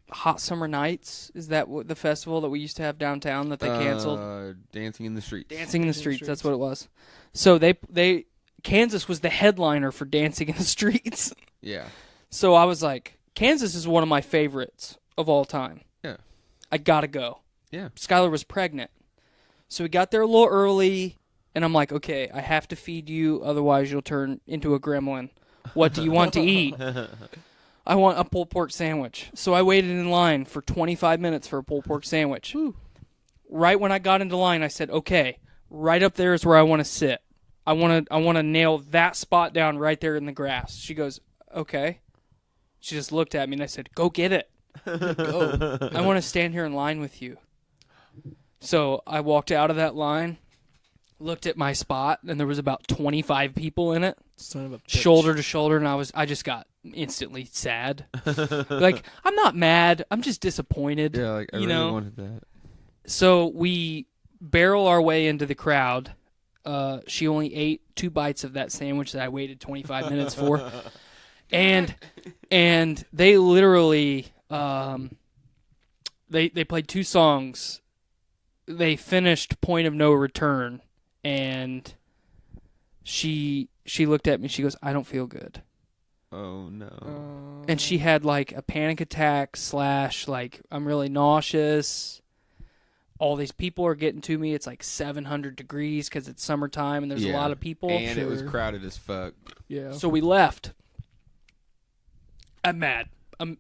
Hot Summer Nights? Is that the festival that we used to have downtown that they canceled? Dancing in the Streets. Dancing in the Streets, that's what it was. So Kansas was the headliner for Dancing in the Streets. Yeah. So I was like, Kansas is one of my favorites of all time. Yeah. I gotta go. Yeah. Skylar was pregnant. So we got there a little early, and I'm like, okay, I have to feed you, otherwise you'll turn into a gremlin. What do you want to eat? I want a pulled pork sandwich. So I waited in line for 25 minutes for a pulled pork sandwich. Whew. Right when I got into line, I said, okay, right up there is where I want to sit. I want to nail that spot down right there in the grass. She goes, okay. She just looked at me, and I said, go get it. Go. I want to stand here in line with you. So I walked out of that line, looked at my spot, and there was about 25 people in it. Son of a bitch. Shoulder to shoulder, and I just got instantly sad. Like, I'm not mad. I'm just disappointed. Yeah, like I really wanted that. So we barrel our way into the crowd. She only ate 2 bites of that sandwich that I waited 25 minutes for. And they literally they played 2 songs. They finished Point of No Return, and she looked at me. She goes, I don't feel good. Oh no. And she had like a panic attack / like I'm really nauseous. All these people are getting to me. It's like 700 degrees because it's summertime and there's a lot of people. And it was crowded as fuck. Yeah. So we left. I'm mad. I'm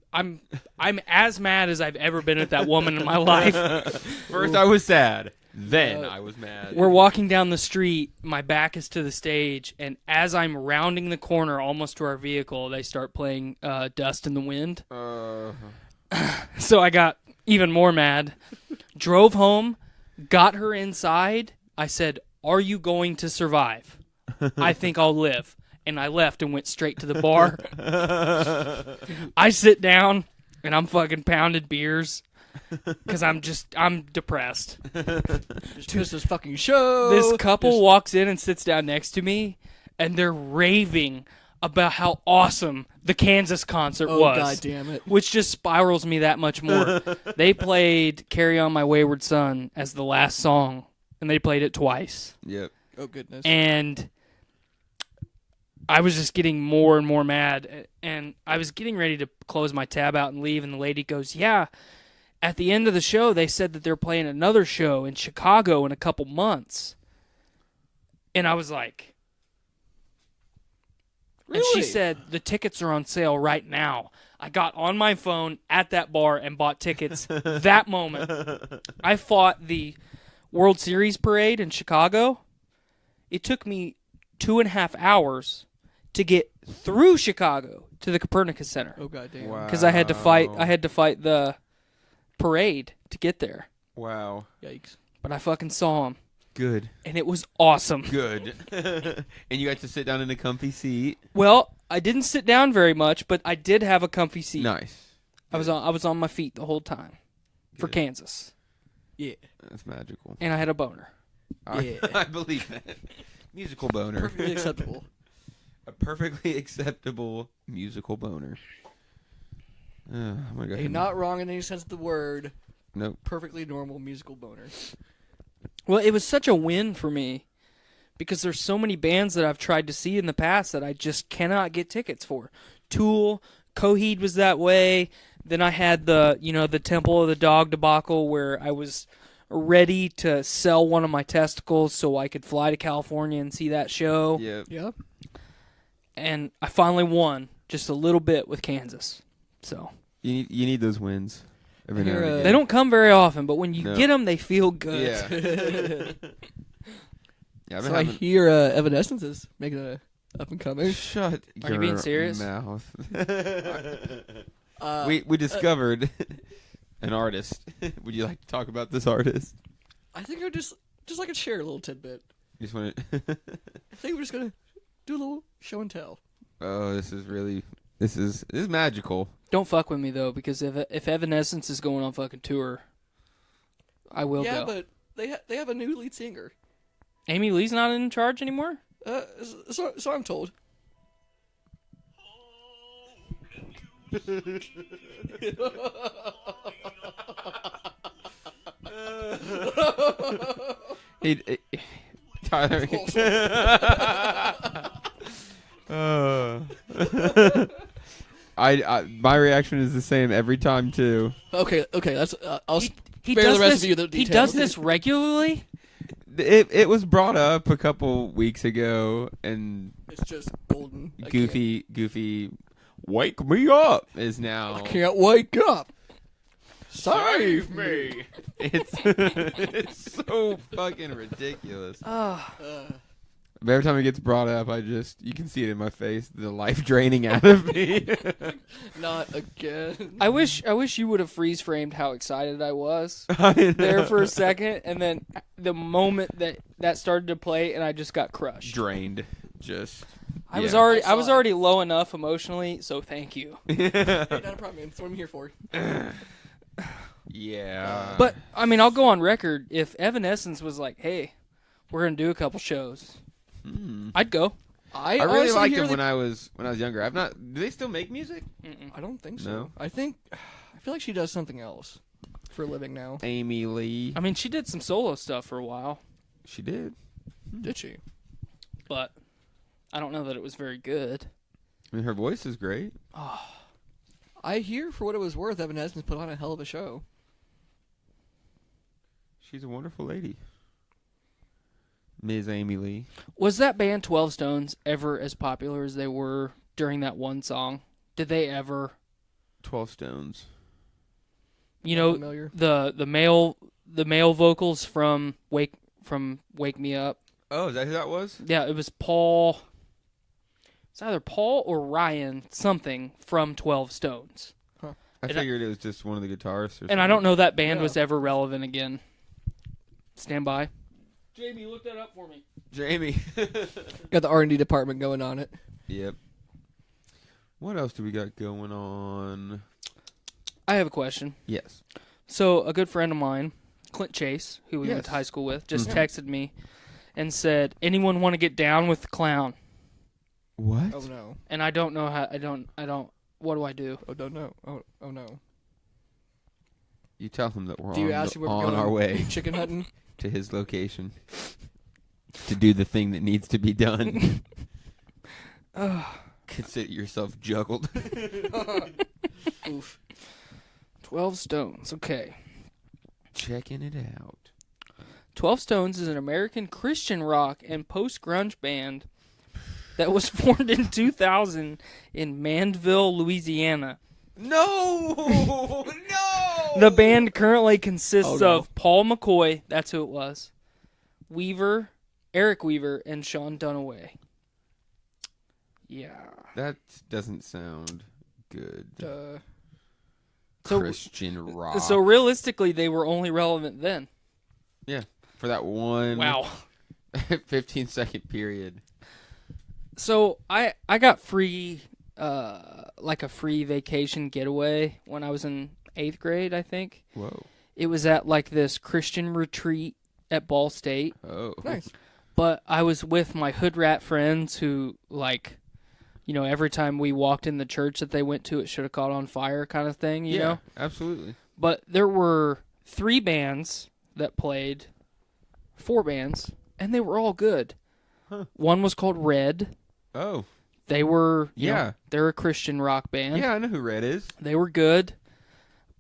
as mad as I've ever been at that woman in my life. First I was sad. Then I was mad. We're walking down the street. My back is to the stage, and as I'm rounding the corner almost to our vehicle, they start playing Dust in the Wind. So I got even more mad. Drove home, got her inside. I said, are you going to survive? I think I'll live. And I left and went straight to the bar. I sit down, and I'm fucking pounding beers. Because I'm depressed. Just missed this fucking show. This couple walks in and sits down next to me, and they're raving about how awesome the Kansas concert was. Oh, God damn it. Which just spirals me that much more. They played Carry On My Wayward Son as the last song, and they played it twice. Yep. Oh, goodness. And I was just getting more and more mad, and I was getting ready to close my tab out and leave, and the lady goes, yeah, at the end of the show, they said that they're playing another show in Chicago in a couple months. And I was like, Really? And she said, the tickets are on sale right now. I got on my phone at that bar and bought tickets that moment. I fought the World Series parade in Chicago. It took me 2.5 hours to get through Chicago to the Copernicus Center. Oh goddamn! Wow. Because I had to fight the parade to get there. Wow. Yikes! But I fucking saw him. Good. And it was awesome. Good. And you got to sit down in a comfy seat. Well, I didn't sit down very much, but I did have a comfy seat. Nice. I was on my feet the whole time for Kansas. Yeah. That's magical. And I had a boner. Yeah. I believe that. Musical boner. Perfectly acceptable. A perfectly acceptable musical boner. Oh my god. Hey, not wrong in any sense of the word. Nope. Perfectly normal musical boner. Well, it was such a win for me because there's so many bands that I've tried to see in the past that I just cannot get tickets for. Tool, Coheed was that way. Then I had the Temple of the Dog debacle where I was ready to sell one of my testicles so I could fly to California and see that show. Yeah. Yep. And I finally won just a little bit with Kansas. So You need those wins. Every now and again. they don't come very often, but when you No. get them, they feel good. Yeah. Yeah, I've been So I having... hear Evanescence is making a up and coming. Shut Are you being serious? mouth. Uh, we discovered an artist. Would you like to talk about this artist? I think I just like to share a little tidbit. You just want to... I think we're just gonna do a little show and tell. Oh, this is magical. Don't fuck with me though, because if Evanescence is going on fucking tour, I will Yeah, go. but they have a new lead singer. Amy Lee's not in charge anymore? So I'm told. Tyler. My reaction is the same every time too. Okay. That's I'll He spare does the rest this, of you the details. He does this regularly? It was brought up a couple weeks ago, and It's just golden. I Goofy, wake me up is now. can't wake up. Save me! It's so fucking ridiculous. But every time it gets brought up, you can see it in my face, the life draining out of me. Not again. I wish you would have freeze framed how excited I was there for a second, and then the moment that started to play, and I just got crushed. Drained. Just. I was yeah. already low enough emotionally, so thank you. Hey, not a problem, man. That's what I'm here for. Yeah. But I mean, I'll go on record if Evanescence was like, "Hey, we're gonna do a couple shows," I'd go. I really honestly liked hear them when I was younger. Do they still make music? I don't think so. No? I feel like she does something else for a living now. Amy Lee. I mean, she did some solo stuff for a while, She did. Did she? but I don't know that it was very good. I mean, her voice is great. I hear, for what it was worth, Evanescence put on a hell of a show. She's a wonderful lady. Ms. Amy Lee. Was that band 12 Stones ever as popular as they were during that one song? Did they ever? 12 Stones. You know, Familiar? the male vocals from Wake Me Up. Oh, is that who that was? Yeah, it was Paul. It's either Paul or Ryan something from 12 Stones. I figured it was just one of the guitarists. And I don't know that band Yeah. was ever relevant again. Stand by. Jamie, look that up for me. Jamie. Got the R&D department going on it. Yep. What else do we got going on? I have a question. Yes. So a good friend of mine, Clint Chase, who we went to high school with, just texted me and said, "Anyone want to get down with the clown?" What? Oh no. And I don't know how. I don't. What do I do? Oh don't know. Oh no. You tell him that we're Do you ask him where we're on going our way chicken hunting? to his location to do the thing that needs to be done. Consider yourself juggled. Oof. 12 Stones. Okay. Checking it out. 12 Stones is an American Christian rock and post-grunge band that was formed in 2000 in Mandeville, Louisiana. No! No! The band currently consists Oh, no. of Paul McCoy, that's who it was, Weaver, Eric Weaver, and Sean Dunaway. Yeah. That doesn't sound good. So- Christian rock. So realistically, they were only relevant then. Yeah, for that one Wow. 15-second period. So I got free, like a free vacation getaway when I was in 8th grade, I think. Whoa. It was at like this Christian retreat at Ball State. Oh. Nice. But I was with my hood rat friends who, like, you know, every time we walked in the church that they went to, it should have caught on fire kind of thing, you know? Absolutely. But there were 3 bands that played, 4 bands, and they were all good. Huh. One was called Red. Oh. They were, you Yeah. know, they're a Christian rock band. Yeah, I know who Red is. They were good.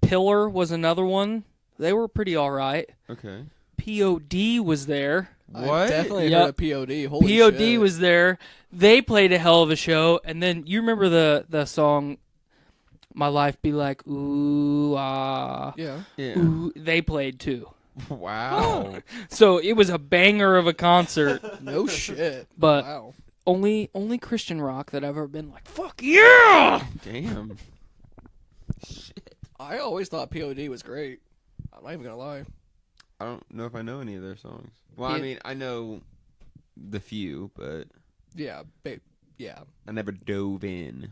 Pillar was another one. They were pretty all right. Okay. POD was there. What? I've definitely Yep. heard of POD. Holy POD shit. was there. They played a hell of a show. And then you remember the song, My Life Be Like, Ooh, Ah. Yeah. Yeah. Ooh, they played too. Wow. So it was a banger of a concert. No shit. But Wow. only Christian rock that I've ever been like, fuck yeah! Damn. I always thought POD was great. I'm not even gonna lie. I don't know if I know any of their songs. Well, I Yeah. mean, I know the few, but Yeah. Yeah. I never dove in.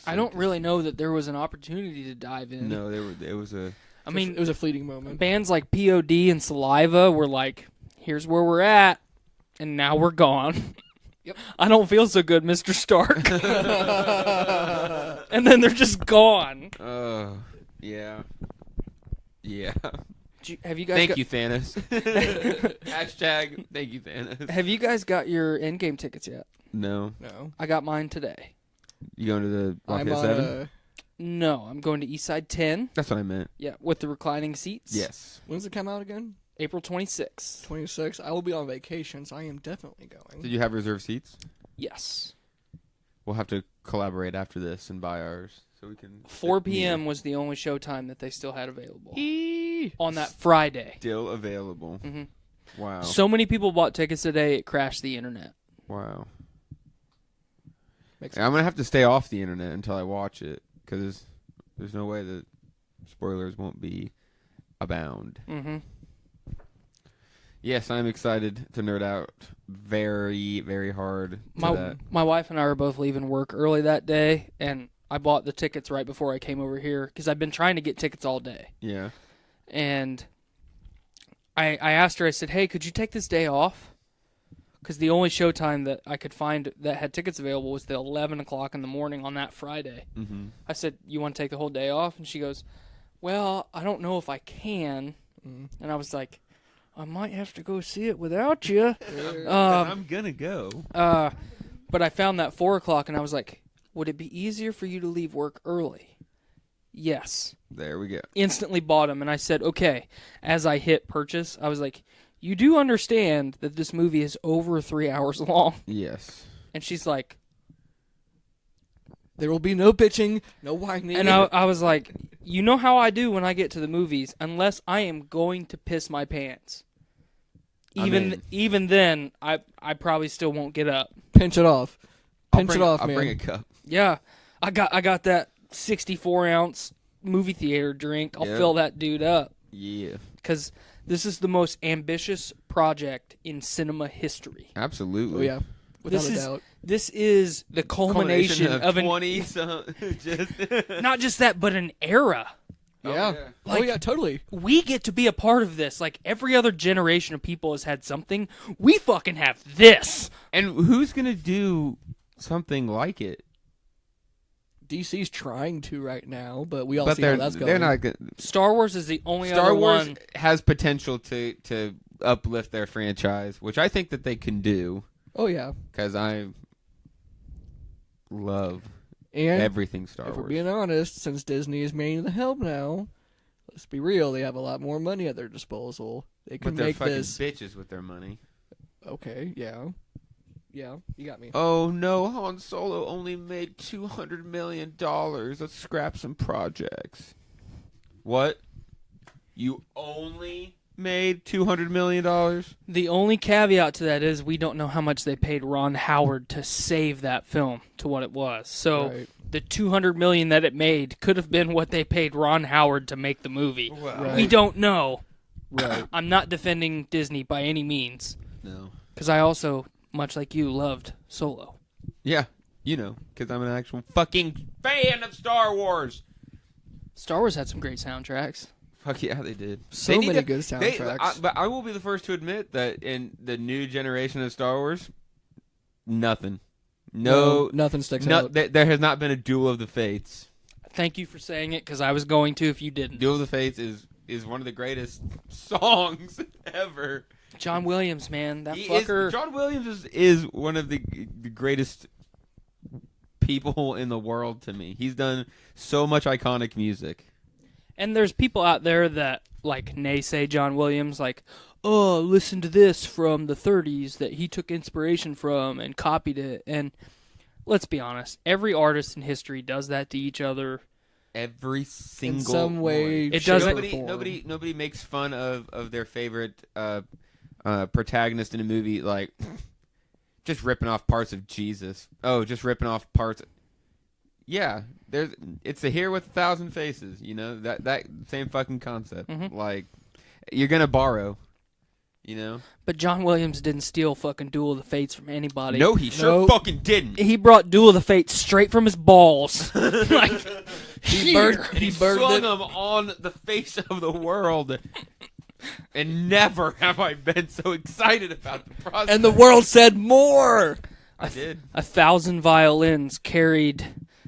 I don't really know that there was an opportunity to dive in. No, it was a... I mean, it was a fleeting moment. bands like POD and Saliva were like, here's where we're at, and now we're gone. Yep. I don't feel so good, Mr. Stark. And then they're just gone. Yeah. Yeah. Have you guys Thank got, you, Thanos. Hashtag thank you, Thanos. Have you guys got your Endgame tickets yet? No. No. I got mine today. You going to the I'm Lafayette on 7? No, I'm going to Eastside 10. That's what I meant. Yeah, with the reclining seats. Yes. When's it come out again? April 26th. 26. I will be on vacation, so I am definitely going. Did you have reserved seats? Yes. We'll have to collaborate after this and buy ours so we can... 4 fit p.m. near. was the only showtime that they still had available. Eee. On that Friday. Still available. Mhm. Wow. So many people bought tickets today, it crashed the internet. Wow. Makes I'm going to have to stay off the internet until I watch it because there's no way that spoilers won't be abound. Mm-hmm. Yes, I'm excited to nerd out very, very hard to that. My wife and I were both leaving work early that day, and I bought the tickets right before I came over here because I've been trying to get tickets all day. Yeah. And I asked her, I said, hey, could you take this day off? Because the only showtime that I could find that had tickets available was the 11 o'clock in the morning on that Friday. Mm-hmm. I said, you want to take the whole day off? And she goes, well, I don't know if I can. And I was like, I might have to go see it without you. I'm going to go. But I found that 4 o'clock, and I was like, would it be easier for you to leave work early? Yes. There we go. Instantly bought them, and I said, okay. As I hit purchase, I was like, you do understand that this movie is over 3 hours long? Yes. And she's like, There will be no bitching, no whining. and I was like, you know how I do when I get to the movies, unless I am going to piss my pants. Even then, I probably still won't get up. Pinch it off. Pinch it off, I'll man. bring a cup. Yeah, I got that 64-ounce movie theater drink. I'll Yeah. fill that dude up Yeah. because this is the most ambitious project in cinema history. Absolutely. Oh, yeah. Without This a is doubt. this is the culmination of an 20 just not just that, but an era. Yeah. yeah. Oh, yeah, totally. We get to be a part of this. Like every other generation of people has had something. We fucking have this. And who's going to do something like it? DC's trying to right now, but we all But see how they're that's going. they're not good. Star Wars is the only Star other Wars one. has potential to uplift their franchise, which I think that they can do Oh, yeah. because I love And everything Star if Wars. we're being honest, since Disney is manning the helm now, let's be real, they have a lot more money at their disposal. They can but they're make fucking this. bitches with their money. Okay, yeah. Yeah, you got me. Oh no, Han Solo only made $200 million. Let's scrap some projects. What? You only made $200 million? The only caveat to that is we don't know how much they paid Ron Howard to save that film to what it was. So the $200 million that it made could have been what they paid Ron Howard to make the movie. Wow. We don't know. Right. I'm not defending Disney by any means. No. Because I also, much like you, loved Solo. Yeah, you know, because I'm an actual fucking fan of Star Wars. Star Wars had some great soundtracks. Fuck yeah, they did. So many good soundtracks. But I will be the first to admit that in the new generation of Star Wars, nothing. Nothing sticks out. There has not been a Duel of the Fates. Thank you for saying it, because I was going to if you didn't. Duel of the Fates is one of the greatest songs ever. John Williams, man, that fucker. John Williams is one of the greatest people in the world to me. He's done so much iconic music. And there's people out there that, like, naysay John Williams, like, oh, listen to this from the 30s that he took inspiration from and copied it. And let's be honest, every artist in history does that to each other. Every single in some way. It doesn't. Nobody makes fun of their favorite protagonist in a movie, like just ripping off parts of Jesus. Oh, just ripping off parts. Yeah, it's a Hero with 1,000 faces. You know that same fucking concept. Mm-hmm. Like you're gonna borrow. You know. But John Williams didn't steal fucking Duel of the Fates from anybody. No, he sure fucking didn't. He brought Duel of the Fates straight from his balls. Like, he slung them on the face of the world. And never have I been so excited about the process. And the world said more. I did. 1,000 violins carried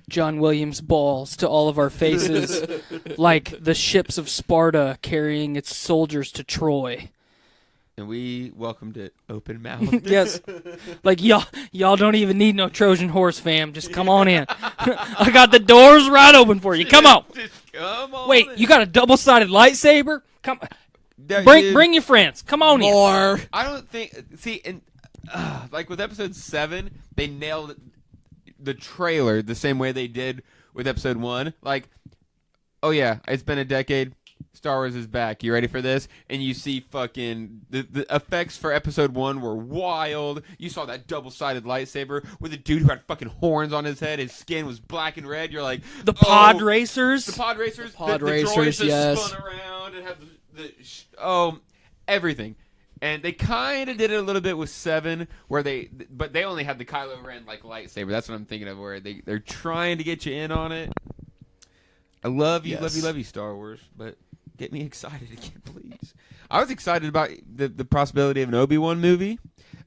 John Williams' balls to all of our faces, like the ships of Sparta carrying its soldiers to Troy. And we welcomed it open mouthed. Yes. Like, y'all don't even need no Trojan horse, fam. Just come on in. I got the doors right open for you. Come on. Just come on. Wait, you got a double-sided lightsaber? Come. Bring your friends. Come on in. More. I don't think. See, and like with episode 7, they nailed the trailer the same way they did with episode 1. Like, oh yeah, it's been a decade. Star Wars is back. You ready for this? And you see fucking the effects for episode 1 were wild. You saw that double-sided lightsaber with a dude who had fucking horns on his head. His skin was black and red. You're like the pod racers. The pod racers. The racers, droids yes. that spun around and had everything. And they kind of did it a little bit with 7, but they only had the Kylo Ren like lightsaber. That's what I'm thinking of, where they're trying to get you in on it. I love you, love you, Star Wars, but get me excited again, please. I was excited about the possibility of an Obi-Wan movie.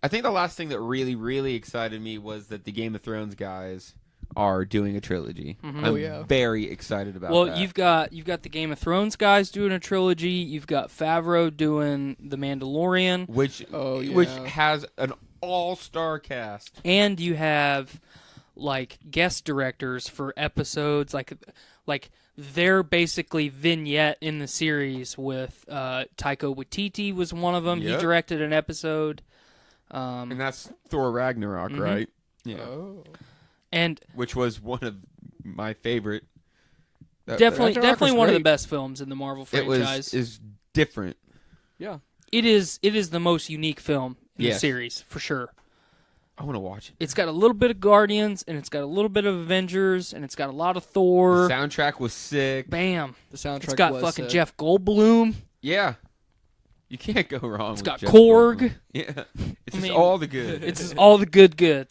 I think the last thing that really, really excited me was that the Game of Thrones guys are doing a trilogy. Mm-hmm. I'm very excited about that. Well, you've got the Game of Thrones guys doing a trilogy. You've got Favreau doing The Mandalorian, which has an all-star cast, and you have like guest directors for episodes, like they're basically vignette in the series with Taika Waititi was one of them. Yep. He directed an episode, and that's Thor Ragnarok, mm-hmm. right? Yeah. Oh. And which was one of my favorite. Definitely one of the best films in the Marvel franchise. Is different. Yeah. It is the most unique film in the series, for sure. I want to watch it. It's got a little bit of Guardians, and it's got a little bit of Avengers, and it's got a lot of Thor. The soundtrack was sick. Bam. The soundtrack It's got was fucking sick. Jeff Goldblum. Yeah. You can't go wrong It's with got Jeff Korg. Goldblum. Yeah. It's just all the good. It's just all the good.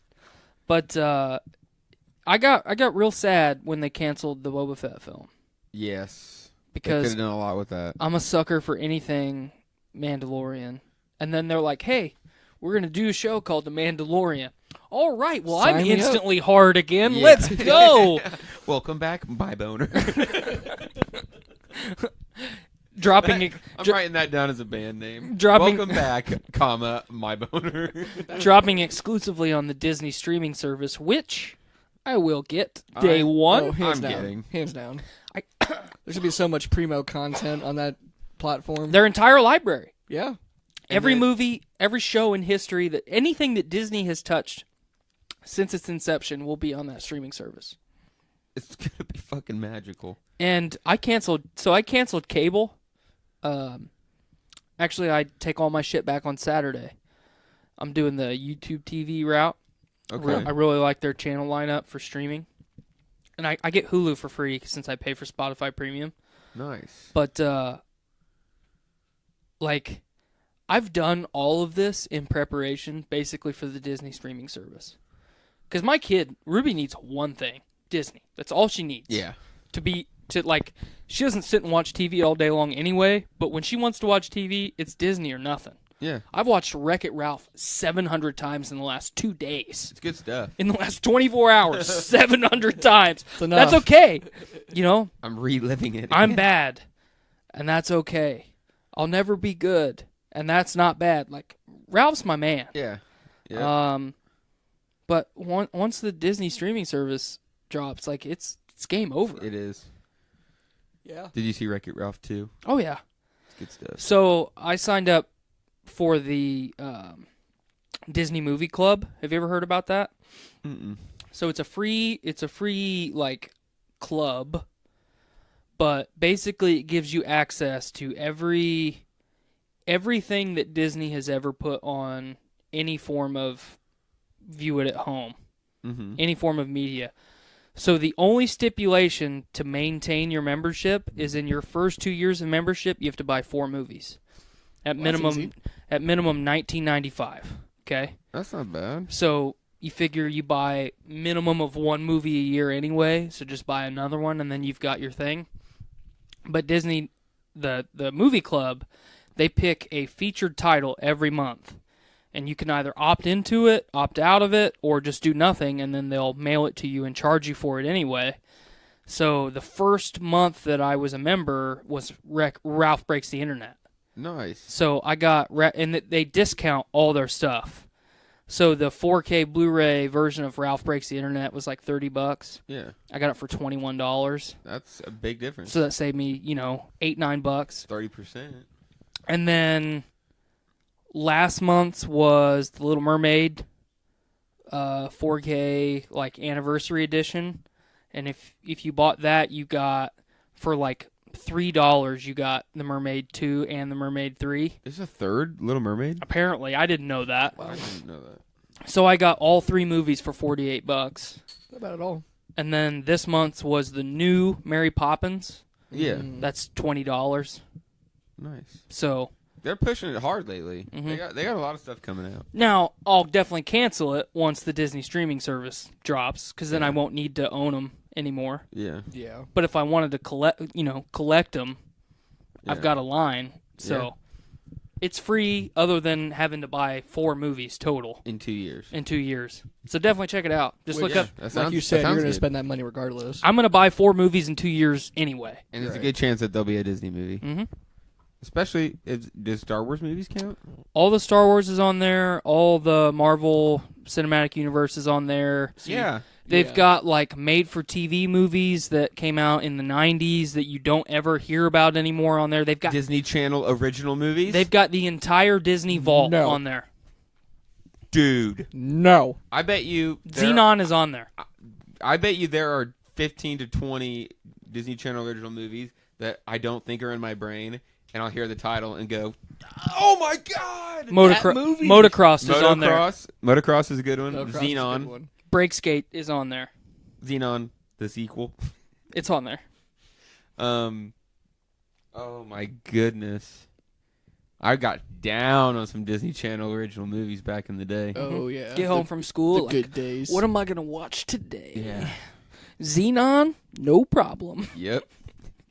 But I got real sad when they canceled the Boba Fett film. Yes. Because they could have done a lot with that. I'm a sucker for anything Mandalorian. And then they're like, hey, we're going to do a show called The Mandalorian. All right, well, Sign I'm me instantly hard again. Yeah. Let's go. Welcome back, my boner. I'm writing that down as a band name. Welcome back, my boner. Dropping exclusively on the Disney streaming service, which I will get day one. Oh, hands down. Getting. Hands down. There should be so much primo content on that platform. Their entire library. Yeah. Every movie, every show in history, that anything that Disney has touched since its inception will be on that streaming service. It's gonna be fucking magical. And I canceled cable. Actually, I take all my shit back on Saturday. I'm doing the YouTube TV route. Okay. I really like their channel lineup for streaming. And I get Hulu for free since I pay for Spotify Premium. Nice. But, like, I've done all of this in preparation basically for the Disney streaming service. Because my kid, Ruby, needs one thing. Disney. That's all she needs. Yeah. She doesn't sit and watch TV all day long anyway, but when she wants to watch TV, it's Disney or nothing. Yeah. I've watched Wreck-It Ralph 700 times in the last 2 days. It's good stuff. In the last 24 hours, 700 times. enough. That's okay. You know, I'm reliving it. I'm again. bad, and that's okay. I'll never be good, and that's not bad. Like, Ralph's my man. Yeah. Yeah. But once the Disney streaming service drops, like, it's game over. It is. Yeah. Did you see Wreck-It Ralph 2? Oh, yeah. It's good stuff. So I signed up for the Disney Movie Club. Have you ever heard about that? Mm-mm. So it's a free like club, but basically it gives you access to everything that Disney has ever put on any form of view it at home, any form of media. So the only stipulation to maintain your membership is in your first 2 years of membership, you have to buy 4 movies. At minimum $19.95. Okay? That's not bad. So you figure you buy minimum of 1 movie a year anyway, so just buy another one and then you've got your thing. But Disney, the movie club, they pick a featured title every month. And you can either opt into it, opt out of it, or just do nothing, and then they'll mail it to you and charge you for it anyway. So the first month that I was a member was Ralph Breaks the Internet. Nice. So I got, and they discount all their stuff. So the 4K Blu-ray version of Ralph Breaks the Internet was like $30. Yeah. I got it for $21. That's a big difference. So that saved me, $8-9. 30%. And then last month's was The Little Mermaid 4K like anniversary edition. And if you bought that, you got for like $3, you got The Mermaid 2 and The Mermaid 3. There's a third Little Mermaid? Apparently, I didn't know that. Wow. I didn't know that. So I got all 3 movies for $48. Not bad at all. And then this month's was the new Mary Poppins. Yeah. That's $20. Nice. So They're pushing it hard lately. They got a lot of stuff coming out. now I'll definitely cancel it once the Disney streaming service drops, because then I won't need to own them anymore. Yeah. Yeah. But if I wanted to collect them, I've got a line. So it's free, other than having to buy 4 movies total In 2 years. in 2 years. So definitely check it out. Just look up. Like you said, you're going to spend that money regardless. I'm going to buy 4 movies in 2 years anyway. And there's a good chance that there'll be a Disney movie. Mm-hmm. Especially, does Star Wars movies count? All the Star Wars is on there. All the Marvel Cinematic Universe is on there. Yeah. They've got like made-for-TV movies that came out in the 90s that you don't ever hear about anymore on there. They've got Disney Channel original movies? They've got the entire Disney vault on there. Dude. No. I bet you... Xenon is on there. I bet you there are 15 to 20 Disney Channel original movies that I don't think are in my brain, and I'll hear the title and go, oh my god! Motocross is on there. Motocross is a good one. Motocross is a Xenon. good one. Breakskate is on there. Xenon, the sequel. It's on there. Oh my goodness. I got down on some Disney Channel original movies back in the day. Oh, yeah. Get home from school. The good days. What am I going to watch today? Yeah. Xenon? No problem. Yep.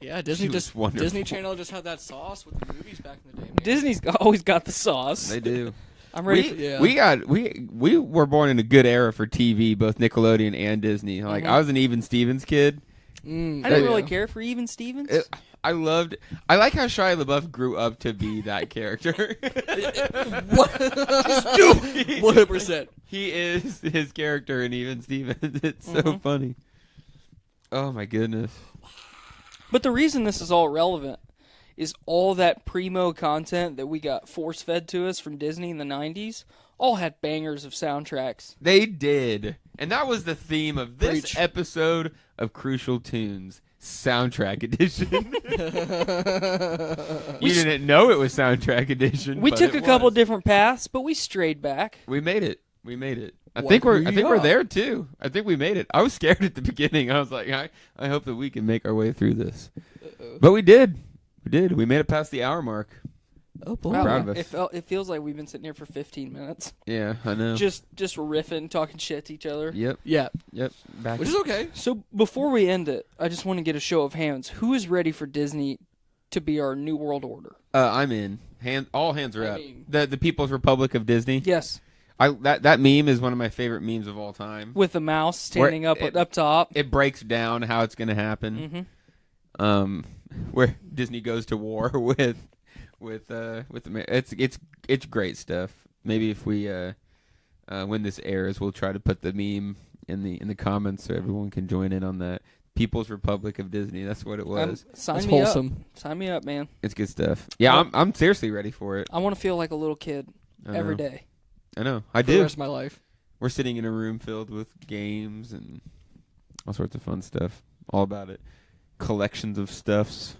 Yeah, Disney She was just wonderful. Disney Channel just had that sauce with the movies back in the day. Man. Disney's always got the sauce. They do. I'm ready. We were born in a good era for TV, both Nickelodeon and Disney. Like I was an Even Stevens kid. I didn't really care for Even Stevens. I like how Shia LaBeouf grew up to be that character. 100%. He is his character in Even Stevens. It's so funny. Oh my goodness. But the reason this is all relevant is all that primo content that we got force-fed to us from Disney in the 90s all had bangers of soundtracks. They did. And that was the theme of this Preach. episode of Crucial Tunes, Soundtrack Edition. You didn't know it was Soundtrack Edition. We but took it a couple was. different paths, but we strayed back. We made it. We made it. I What think we're were you? there too. I think we made it. I was scared at the beginning. I was like, I hope that we can make our way through this. But we did. We did. We made it past the hour mark. Oh boy. Wow, proud of us. It feels like we've been sitting here for 15 minutes, Yeah, I know. just riffing, talking shit to each other. Yep. Yeah, Yep. Back. which is okay. So before we end it, I just want to get a show of hands. Who is ready for Disney to be our new world order? I'm in. All hands are I up. mean- The People's Republic of Disney. Yes, That meme is one of my favorite memes of all time. with the mouse standing up top. It breaks down how it's going to happen. Mm-hmm. Where Disney goes to war with it's great stuff. Maybe if we when this airs, we'll try to put the meme in the comments so everyone can join in on that. People's Republic of Disney. That's what it was. Sign That's me wholesome. up. Sign me up, man. It's good stuff. Yeah, I'm seriously ready for it. I want to feel like a little kid I every know. day. I know. I For the do. rest of my life. We're sitting in a room filled with games and all sorts of fun stuff. All about it. Collections of stuffs.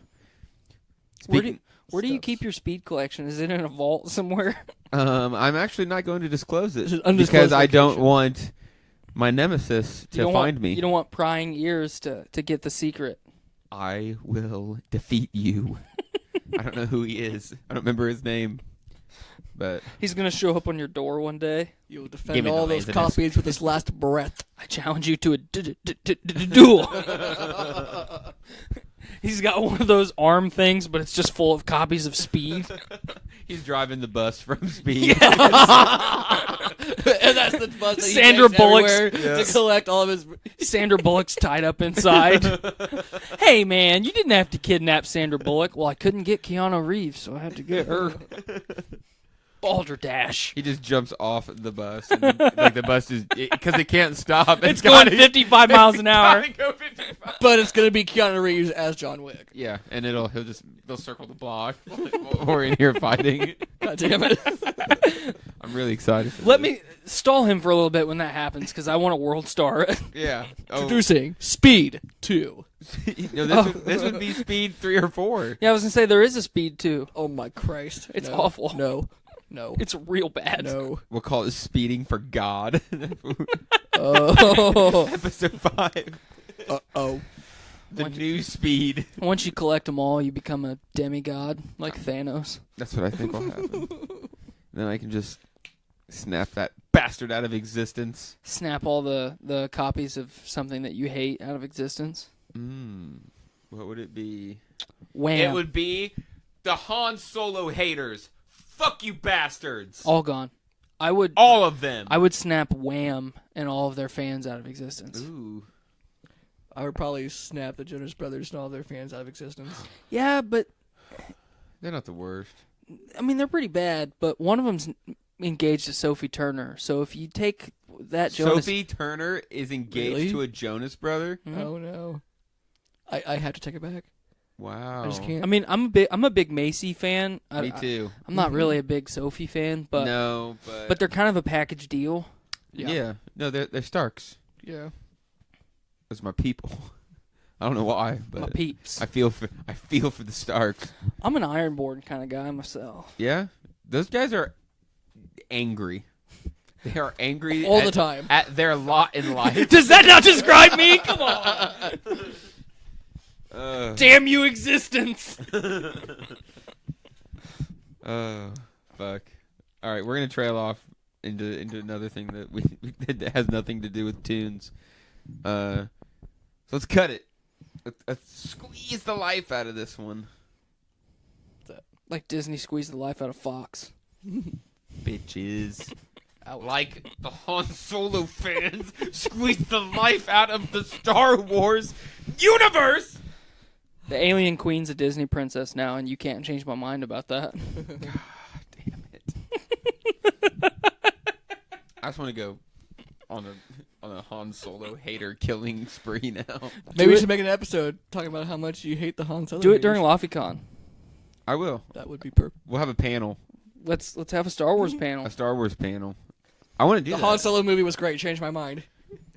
Where Speaking, do you Stuffs. keep your speed collection? Is it in a vault somewhere? I'm actually not going to disclose it This is undisclosed because I don't location. want my nemesis You to don't find want, me. You don't want prying ears to get the secret. I will defeat you. I don't know who he is. I don't remember his name. But He's gonna show up on your door one day. You'll Give defend me the all those laziness. copies with his last breath. I challenge you to a duel. He's got one of those arm things, but it's just full of copies of Speed. he's driving the bus from Speed. And that's the bus that he Sandra takes Bullock's- everywhere to collect all of his. Sandra Bullock's tied up inside. Hey, man, you didn't have to kidnap Sandra Bullock. Well, I couldn't get Keanu Reeves, so I had to get her. Balderdash. He just jumps off the bus. And, like the bus is because it can't stop. It's going 55 miles an hour. Go 55. But it's gonna be Keanu Reeves as John Wick. Yeah, and they'll circle the block while we're in here fighting. God damn it! I'm really excited. For Let this. me stall him for a little bit when that happens, because I want a world star. Yeah. Oh, Introducing Speed 2. this would be Speed 3 or 4. Yeah, I was going to say, there is a Speed 2. Oh my Christ! It's No. awful. No. It's real bad. No. We'll call it Speeding for God. Oh. Episode 5. Oh. The new Speed. Once you collect them all, you become a demigod, like Thanos. That's what I think will happen. Then I can just snap that bastard out of existence. Snap all the copies of something that you hate out of existence. What would it be? Wham. It would be the Han Solo haters. Fuck you bastards. all gone. I would All of them. I would snap Wham and all of their fans out of existence. Ooh. I would probably snap the Jonas Brothers and all their fans out of existence. Yeah, but They're not the worst. I mean they're pretty bad. But one of them's engaged to Sophie Turner. So if you take that Jonas, Sophie Turner is engaged Really? to a Jonas brother. Mhm. Oh no. I have to take it back. Wow. I just can't. I mean I'm a big Macy fan. Me too. I'm not really a big Sophie fan, but No, but they're kind of a package deal. yeah. No, they're Starks. Yeah. Those are my people. I don't know why, but My peeps. I feel for the Starks. I'm an Ironborn kind of guy myself. Yeah, those guys are angry. They are angry All the time. at their lot in life. Does that not describe me? Come on. uh, Damn you, existence. Fuck. All right, we're gonna trail off into another thing that has nothing to do with tunes. So let's cut it. Let's squeeze the life out of this one, Like Disney squeezed the life out of Fox. bitches. Like the Han Solo fans squeezed the life out of the Star Wars universe. The alien queen's a Disney princess now, and you can't change my mind about that. Damn it. I just want to go on a Han Solo hater killing spree now. Maybe we should make an episode talking about how much you hate the Han Solo. Do it during haters. LaFiCon. I will. That would be perfect. We'll have a panel. Let's have a Star Wars panel. A Star Wars panel. I want to do The that. Han Solo movie was great. Changed my mind.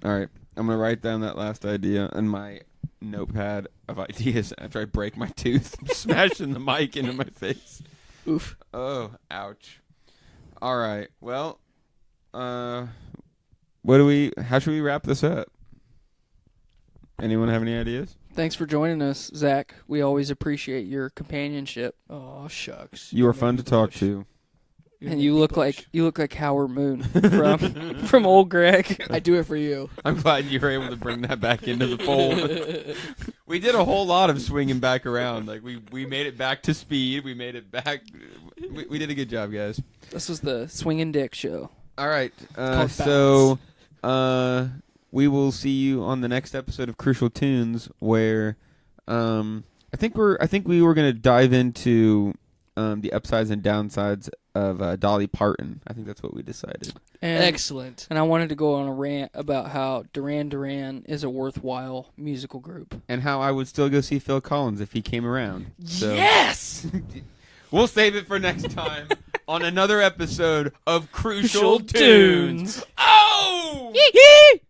All right. I'm going to write down that last idea in my notepad of ideas after I break my tooth, smashing the mic into my face. Oof. Oh, ouch. All right. Well, how should we wrap this up? Anyone have any ideas? Thanks for joining us, Zach. We always appreciate your companionship. Oh shucks. You are fun to talk to. And you look like Howard Moon from Old Greg. I do it for you. I'm glad you were able to bring that back into the fold. We did a whole lot of swinging back around. Like we made it back to speed. We made it back. We did a good job, guys. This was the Swingin' Dick Show. All right. Called We will see you on the next episode of Crucial Tunes, where I think we were going to dive into the upsides and downsides of Dolly Parton. I think that's what we decided. Excellent. And I wanted to go on a rant about how Duran Duran is a worthwhile musical group. And how I would still go see Phil Collins if he came around. So. Yes! We'll save it for next time on another episode of Crucial Tunes. Oh! Yee-hee!